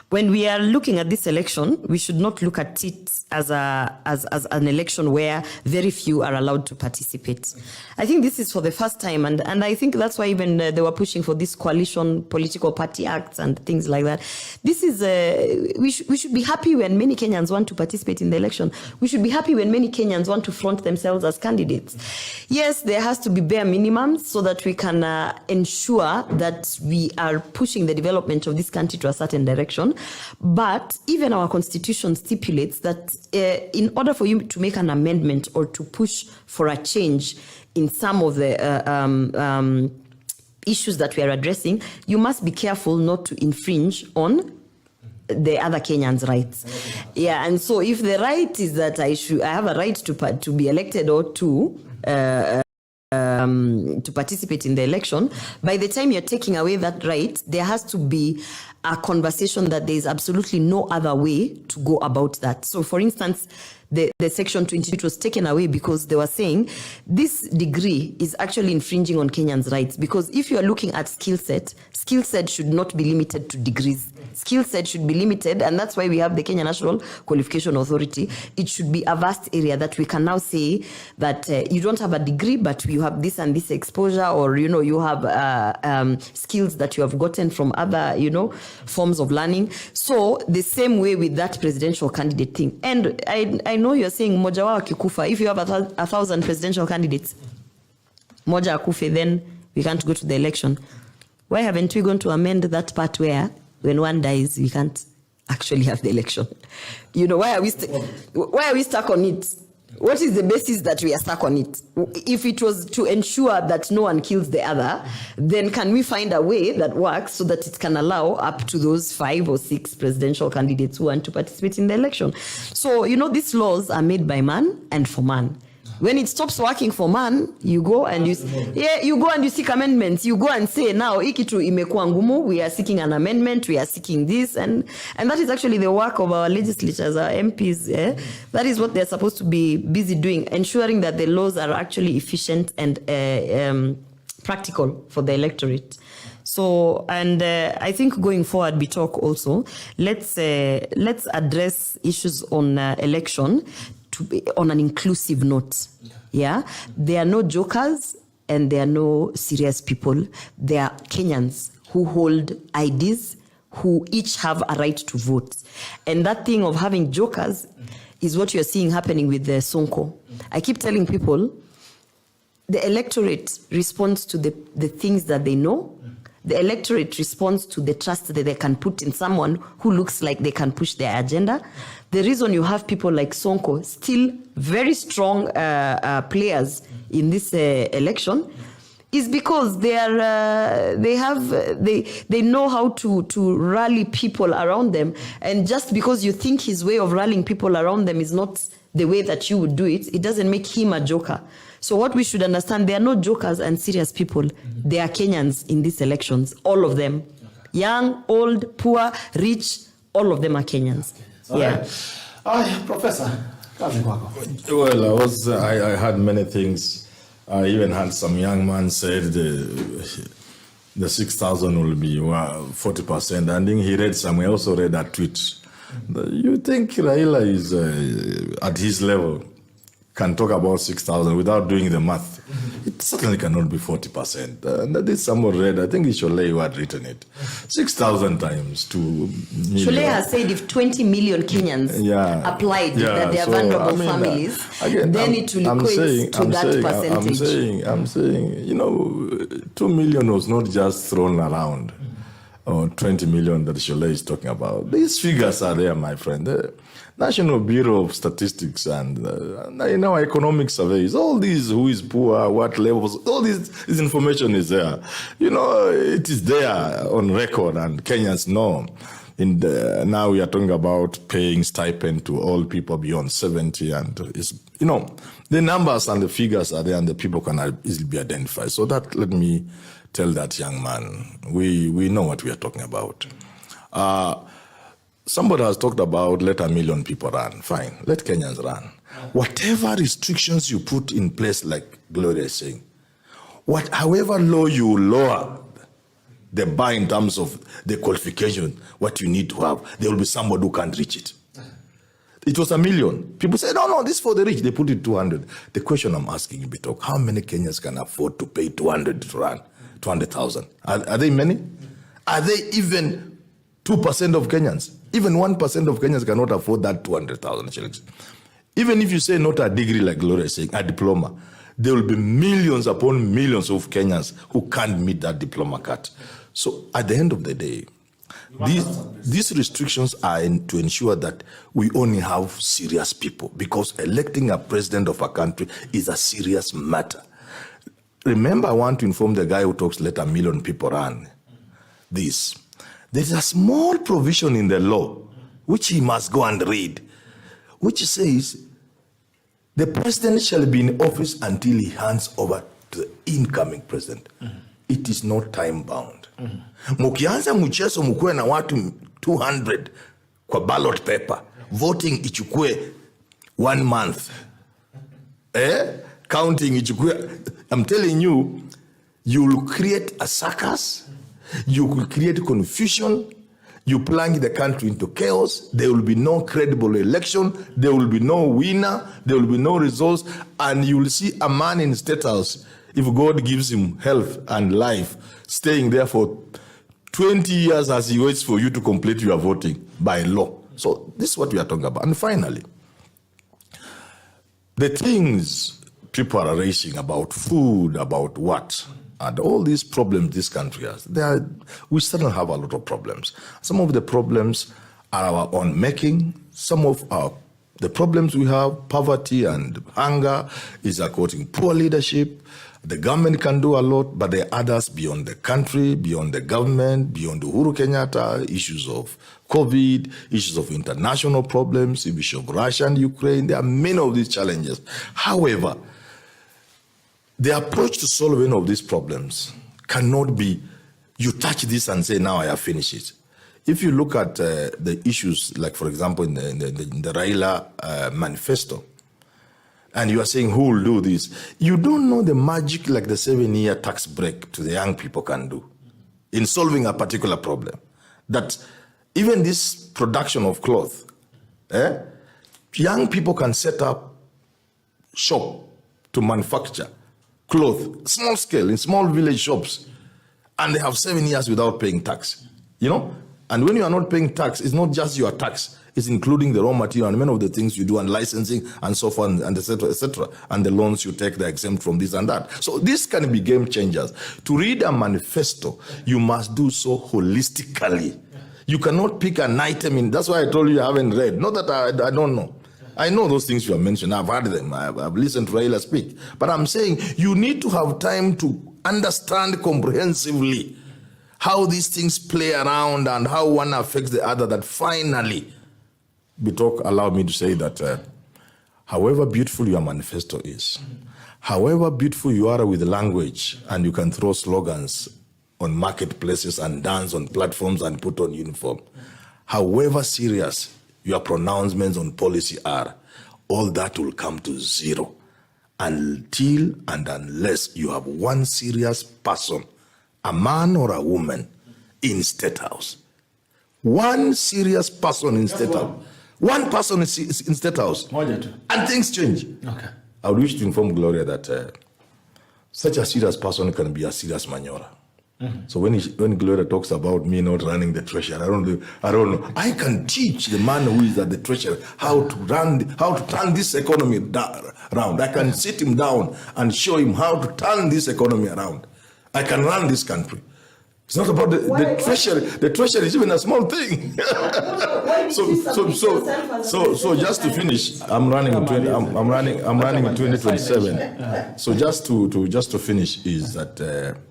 when we are looking at this election, we should not look at it as an election where very few are allowed to participate. I think this is for the first time, and I think that's why even they were pushing for this coalition political party acts and things like that. This is we should be happy when many Kenyans want to participate in the election. We should be happy when many Kenyans want to front themselves as candidates. Yes, there has to be bare minimums so that we can ensure that we are pushing the development of this country to a certain direction. But even our constitution stipulates that in order for you to make an amendment or to push for a change in some of the issues that we are addressing, you must be careful not to infringe on the other Kenyans' rights. Yeah, and so if the right is that I have a right to be elected or to participate in the election, by the time you're taking away that right, there has to be a conversation that there is absolutely no other way to go about that. So for instance, the section 22 was taken away because they were saying this degree is actually infringing on Kenyans' rights, because if you are looking at skill set should not be limited to degrees. Skill set should be limited, and that's why we have the Kenya National Qualification Authority. It should be a vast area that we can now say that you don't have a degree, but you have this and this exposure, or, you know, you have skills that you have gotten from other, you know, forms of learning. So the same way with that presidential candidate thing. And I know you're saying moja wao akikufa, if you have 1,000 presidential candidates, moja akufe, then we can't go to the election. Why haven't we gone to amend that part where when one dies, we can't actually have the election? You know, why are we stuck on it? What is the basis that we are stuck on it? If it was to ensure that no one kills the other, then can we find a way that works so that it can allow up to those 5 or 6 presidential candidates who want to participate in the election? So, you know, these laws are made by man and for man. When it stops working for man, you go and you seek amendments. You go and say, now ikitu imekuwa ngumu, we are seeking an amendment, we are seeking this, and that is actually the work of our legislatures, our MPs. That is what they're supposed to be busy doing, ensuring that the laws are actually efficient and practical for the electorate. So, and I think going forward, we talk also, let's address issues on election on an inclusive note. Yeah, there are no jokers and there are no serious people. There are Kenyans who hold IDs, who each have a right to vote. And that thing of having jokers is what you're seeing happening with the Sonko. I keep telling people, the electorate responds to the things that they know. The electorate responds to the trust that they can put in someone who looks like they can push their agenda. The reason you have people like Sonko, still very strong players in this election, is because they know how to rally people around them. And just because you think his way of rallying people around them is not the way that you would do it, it doesn't make him a joker. So what we should understand, there are no jokers and serious people. They are Kenyans in these elections, all of them. Young, old, poor, rich, all of them are Kenyans. Yeah. Professor, well, I had many things. I even had some young man said the 6,000 will be 40%. I think he read somewhere, also read that tweet. You think Raila is at his level can talk about 6,000 without doing the math? It certainly cannot be 40%. And that is someone read, I think it's Shole who had written it. 6,000 times 2 million. Shole has said if 20 million Kenyans applied, that they are vulnerable families, again, then it will equate to that percentage. I'm saying, you know, 2 million was not just thrown around, or 20 million that Shole is talking about. These figures are there, my friend. The National Bureau of Statistics and in our economic surveys, all these, who is poor, what levels, all this information is there. You know, it is there on record, and Kenyans know. now we are talking about paying stipend to all people beyond 70, and the numbers and the figures are there, and the people can easily be identified. So that, let me tell that young man, we know what we are talking about. Somebody has talked about let 1 million people run. Fine, let Kenyans run. Whatever restrictions you put in place, like Gloria is saying, however low you lower the bar in terms of the qualification, what you need to have, there will be somebody who can't reach it. It was 1 million. People say, no, this is for the rich. They put it 200. The question I'm asking you, Bitok, how many Kenyans can afford to pay 200 to run? 200,000. Are they many? Are they even 2% of Kenyans? Even 1% of Kenyans cannot afford that 200,000 shillings. Even if you say not a degree like Gloria is saying, a diploma, there will be millions upon millions of Kenyans who can't meet that diploma cut. So at the end of the day, these restrictions are to ensure that we only have serious people, because electing a president of a country is a serious matter. Remember, I want to inform the guy who talks let 1 million people run this. There is a small provision in the law, which he must go and read, which says the president shall be in office until he hands over to the incoming president. It is not time bound. Mukianza mchezo mkue na watu 200 kwa ballot paper, voting ichukue 1 month. Counting ichukue. I'm telling you, you will create a circus, you will create confusion, you plunge the country into chaos, there will be no credible election, there will be no winner, there will be no results, and you will see a man in State House, if God gives him health and life, staying there for 20 years as he waits for you to complete your voting by law. So this is what we are talking about. And finally, the things people are raising about food, about what, and all these problems this country has, we still have a lot of problems. Some of the problems are our own making. Some of the problems we have, poverty and hunger, is according poor leadership. The government can do a lot, but there are others beyond the country, beyond the government, beyond Uhuru Kenyatta, issues of COVID, issues of international problems, issues of Russia and Ukraine. There are many of these challenges. However, the approach to solving of these problems cannot be, you touch this and say, now I have finished it. If you look at the issues, like for example, in the Raila manifesto, and you are saying who will do this, you don't know the magic like the 7-year tax break to the young people can do in solving a particular problem. That even this production of cloth, young people can set up shop to manufacture cloth, small scale, in small village shops, and they have 7 years without paying tax, And when you are not paying tax, it's not just your tax, it's including the raw material and many of the things you do, and licensing and so forth, and etc. And the loans you take, they're exempt from this and that. So this can be game changers. To read a manifesto, you must do so holistically. You cannot pick an item in, that's why I told you I haven't read. Not that I don't know. I know those things you have mentioned. I've heard them. I've listened to Raila speak. But I'm saying you need to have time to understand comprehensively how these things play around and how one affects the other, that finally, Bitok, allow me to say that however beautiful your manifesto is, however beautiful you are with language, and you can throw slogans on marketplaces and dance on platforms and put on uniform, however serious your pronouncements on policy are, all that will come to zero until and unless you have one serious person, a man or a woman, in State House. One serious person in State House. One person is in State House. And things change. Okay. I would wish to inform Gloria that such a serious person can be a serious Manyora. So when Gloria talks about me not running the treasury, I don't know. I can teach the man who is at the treasury how to turn this economy around. I can sit him down and show him how to turn this economy around. I can run this country. It's not about the treasury. The treasury is even a small thing. So just to finish, I'm running in 2027. So just to finish is that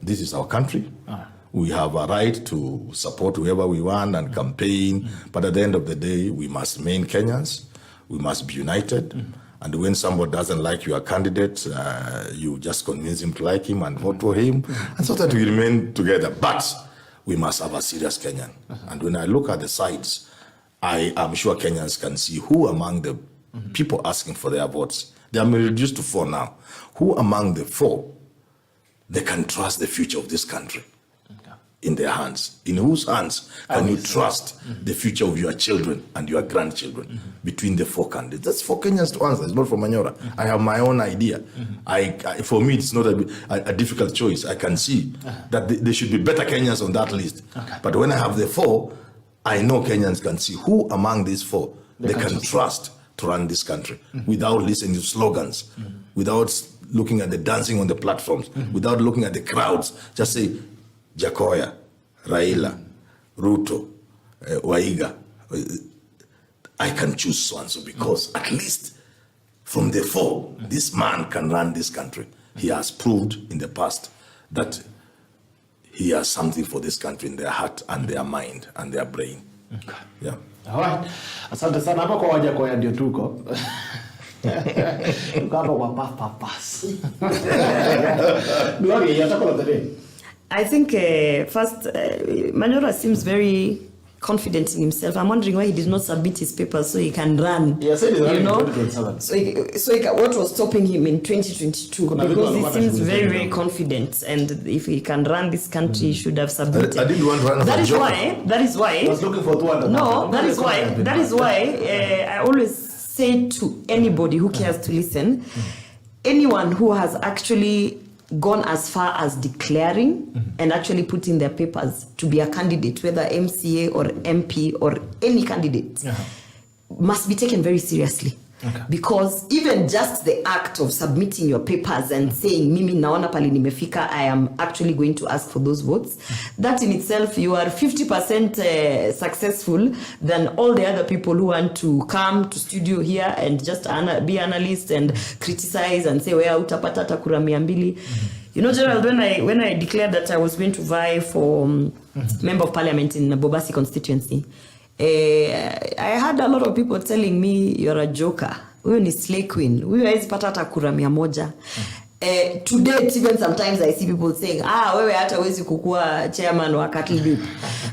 this is our country. We have a right to support whoever we want and campaign. But at the end of the day, we must remain Kenyans. We must be united. And when somebody doesn't like your candidate, you just convince him to like him and vote for him. And so that we remain together. But we must have a serious Kenyan. And when I look at the sides, I am sure Kenyans can see who among the people asking for their votes, they are reduced to 4 now, who among the 4 they can trust the future of this country in their hands. In whose hands can you trust the future of your children and your grandchildren between the 4 candidates? That's for Kenyans to answer. It's not for Manyora. I have my own idea. For me, it's not a difficult choice. I can see that there should be better Kenyans on that list. But when I have the 4, I know Kenyans can see who among these 4 they can trust to run this country without listening to slogans, without looking at the dancing on the platforms, without looking at the crowds. Just say, Jakoya, Raila, Ruto, Waiga. I can choose so-and-so because at least from the 4, this man can run this country. He has proved in the past that he has something for this country in their heart and their mind and their brain. Yeah. All right. Asante sana hapa kwa Wajakoya ndio tuko. Tuko hapa kwa papas. Gloria, yatakola today. I think first, Manyora seems very confident in himself. I'm wondering why he did not submit his papers so he can run. He said he's running in 2027. What was stopping him in 2022? Because he seems very, very confident. And if he can run this country, he should have submitted. I didn't want to run. That is why. I was looking for 200. No, that is why I always say to anybody who cares to listen, anyone who has actually gone as far as declaring and actually putting their papers to be a candidate, whether MCA or MP or any candidate, must be taken very seriously. Because even just the act of submitting your papers and saying, Mimi naona pali nimefika, I am actually going to ask for those votes, that in itself, you are 50% successful than all the other people who want to come to studio here and just be analysts and criticize and say, where utapata takura 200. You know, Gerald, when I declared that I was going to vie for Member of Parliament in Bobasi constituency, I had a lot of people telling me, you're a joker. Huyo ni slay queen. Huyo haizi pata hata kura 100. To date, even sometimes I see people saying, wewe hata huwezi kukua chairman wa cattle dip.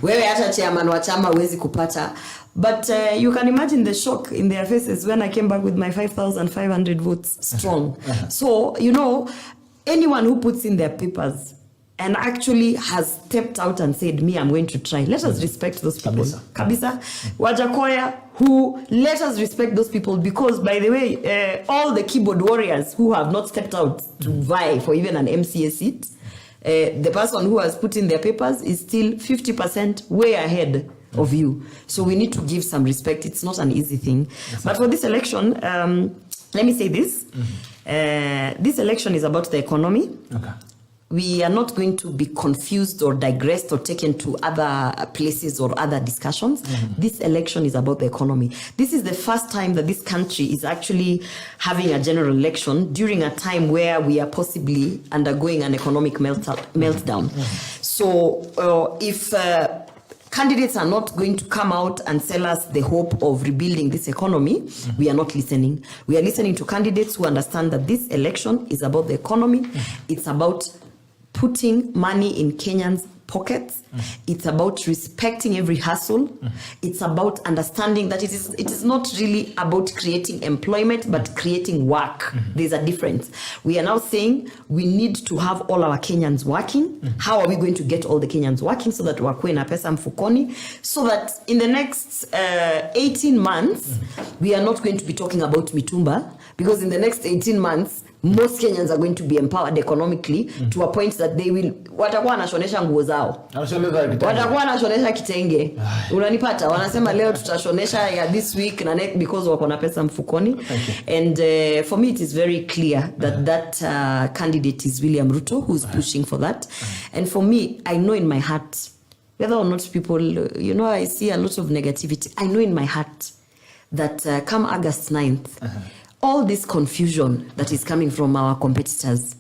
Wewe hata chairman wa chama huwezi kupata. But you can imagine the shock in their faces when I came back with my 5,500 votes strong. So, you know, anyone who puts in their papers and actually has stepped out and said, me, I'm going to try. Let us respect those people. Kabisa. Wajakoya, who let us respect those people because, by the way, all the keyboard warriors who have not stepped out to vie for even an MCA seat, the person who has put in their papers is still 50% way ahead of you. So we need to give some respect. It's not an easy thing. But for this election, let me say this. This election is about the economy. We are not going to be confused or digressed or taken to other places or other discussions. This election is about the economy. This is the first time that this country is actually having a general election during a time where we are possibly undergoing an economic meltdown. So if candidates are not going to come out and sell us the hope of rebuilding this economy, we are not listening. We are listening to candidates who understand that this election is about the economy. It's about putting money in Kenyans' pockets. It's about respecting every hustle. It's about understanding that it is not really about creating employment, but creating work. There's a difference. We are now saying we need to have all our Kenyans working. How are we going to get all the Kenyans working so that wakue na pesa mfukoni? So that in the next 18 months, we are not going to be talking about Mitumba, because in the next 18 months, most Kenyans are going to be empowered economically to a point that they will watakuwa wanashonesha nguo zao. Watakuwa wanashonesha kitenge. Unanipata? Wanasema leo tutashonesha ya this week na next because wako na pesa mfukoni. And for me it is very clear that candidate is William Ruto, who's pushing for that. And for me, I know in my heart, whether or not people, you know, I see a lot of negativity. I know in my heart that come August 9th, all this confusion that is coming from our competitors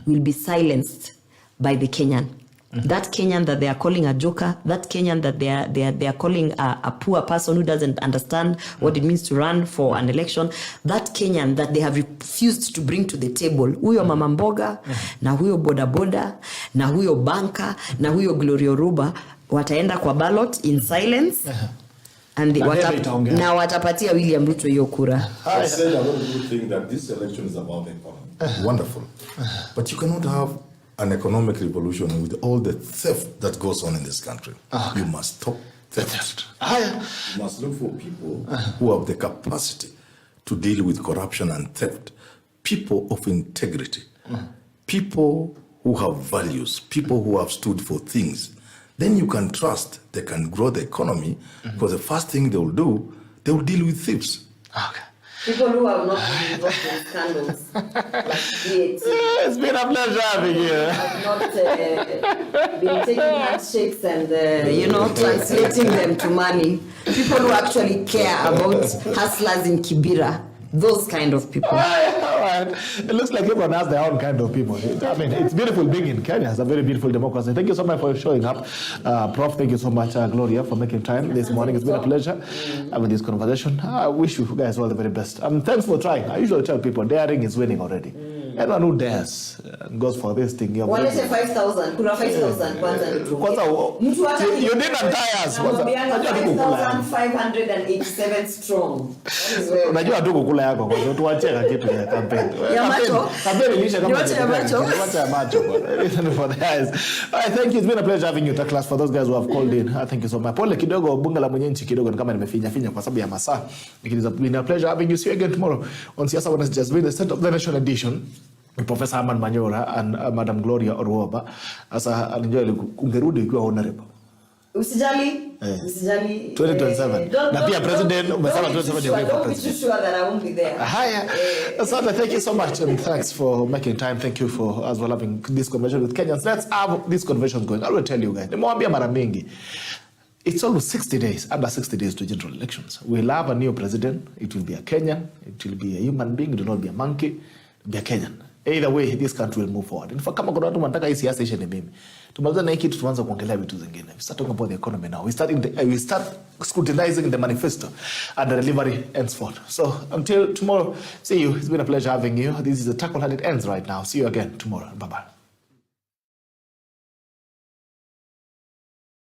will be silenced by the Kenyan. That Kenyan that they are calling a joker, that Kenyan that they are calling a poor person who doesn't understand what it means to run for an election, that Kenyan that they have refused to bring to the table, huyo mama mboga, na huyo boda boda, na huyo banka, na huyo Gloria Orwaba, wataenda kwa ballot in silence. And na watapatia William Ruto hiyo kura. I said a very good thing that this election is about the economy. Wonderful. But you cannot have an economic revolution with all the theft that goes on in this country. You must stop theft. You must look for people who have the capacity to deal with corruption and theft. People of integrity. People who have values. People who have stood for things. Then you can trust they can grow the economy, because the first thing they will do, they will deal with thieves. Okay. People who have not been involved in scandals, like VAT. It's been a pleasure having you. Have not been taking handshakes and, translating them to money. People who actually care about hustlers in Kibera. Those kind of people. It looks like everyone has their own kind of people. I mean, it's beautiful being in Kenya. It's a very beautiful democracy. Thank you so much for showing up. Prof, thank you so much, Gloria, for making time this morning. It's been a pleasure having this conversation. I wish you guys all the very best. Thanks for trying. I usually tell people, daring is winning already. Anyone who dares goes for this thing. Wale 5,000. Kuna 5,000 kwanza. You didn't tie us. 5,587 strong. Unajua tu kukula yako kwa sababu tuacheka kitu ya campaign. Ya macho. Campaign ilisha kama ya macho. Wacha macho. For the guys. Thank you. It's been a pleasure having you to class. For those guys who have called in, thank you so much. Pole kidogo bunga la mwenye nchi kidogo ni kama nimefinya kwa sababu ya masaa. It's been a pleasure having you. See you again tomorrow on Siasa One has just been the State of the Nation edition. Professor HERMAN MANYORA and Madam Gloria Orwaba. Asa alinjoy ungerudi ukiwa honorable. Usijali. 2027. Na pia president umesema 2027 don't be too sure that I won't be there. Haya. Asante, thank you so much and thanks for making time. Thank you for as well having this conversation with Kenyans. Let's have this conversation going. I will tell you guys. Nimewambia mara mingi. It's almost 60 days, under 60 days to general elections. We'll have a new president. It will be a Kenyan. It will be a human being. It will not be a monkey. It will be a Kenyan. Either way, this country will move forward. In fact, kama kuna watu wanataka hii siasa ishe ni mimi. Tumaliza na hii kitu tuanze kuongelea vitu zingine. We start talking about the economy now. We start scrutinizing the manifesto and the delivery henceforth. So until tomorrow, see you. It's been a pleasure having you. This is the tackle and it ends right now. See you again tomorrow. Bye-bye.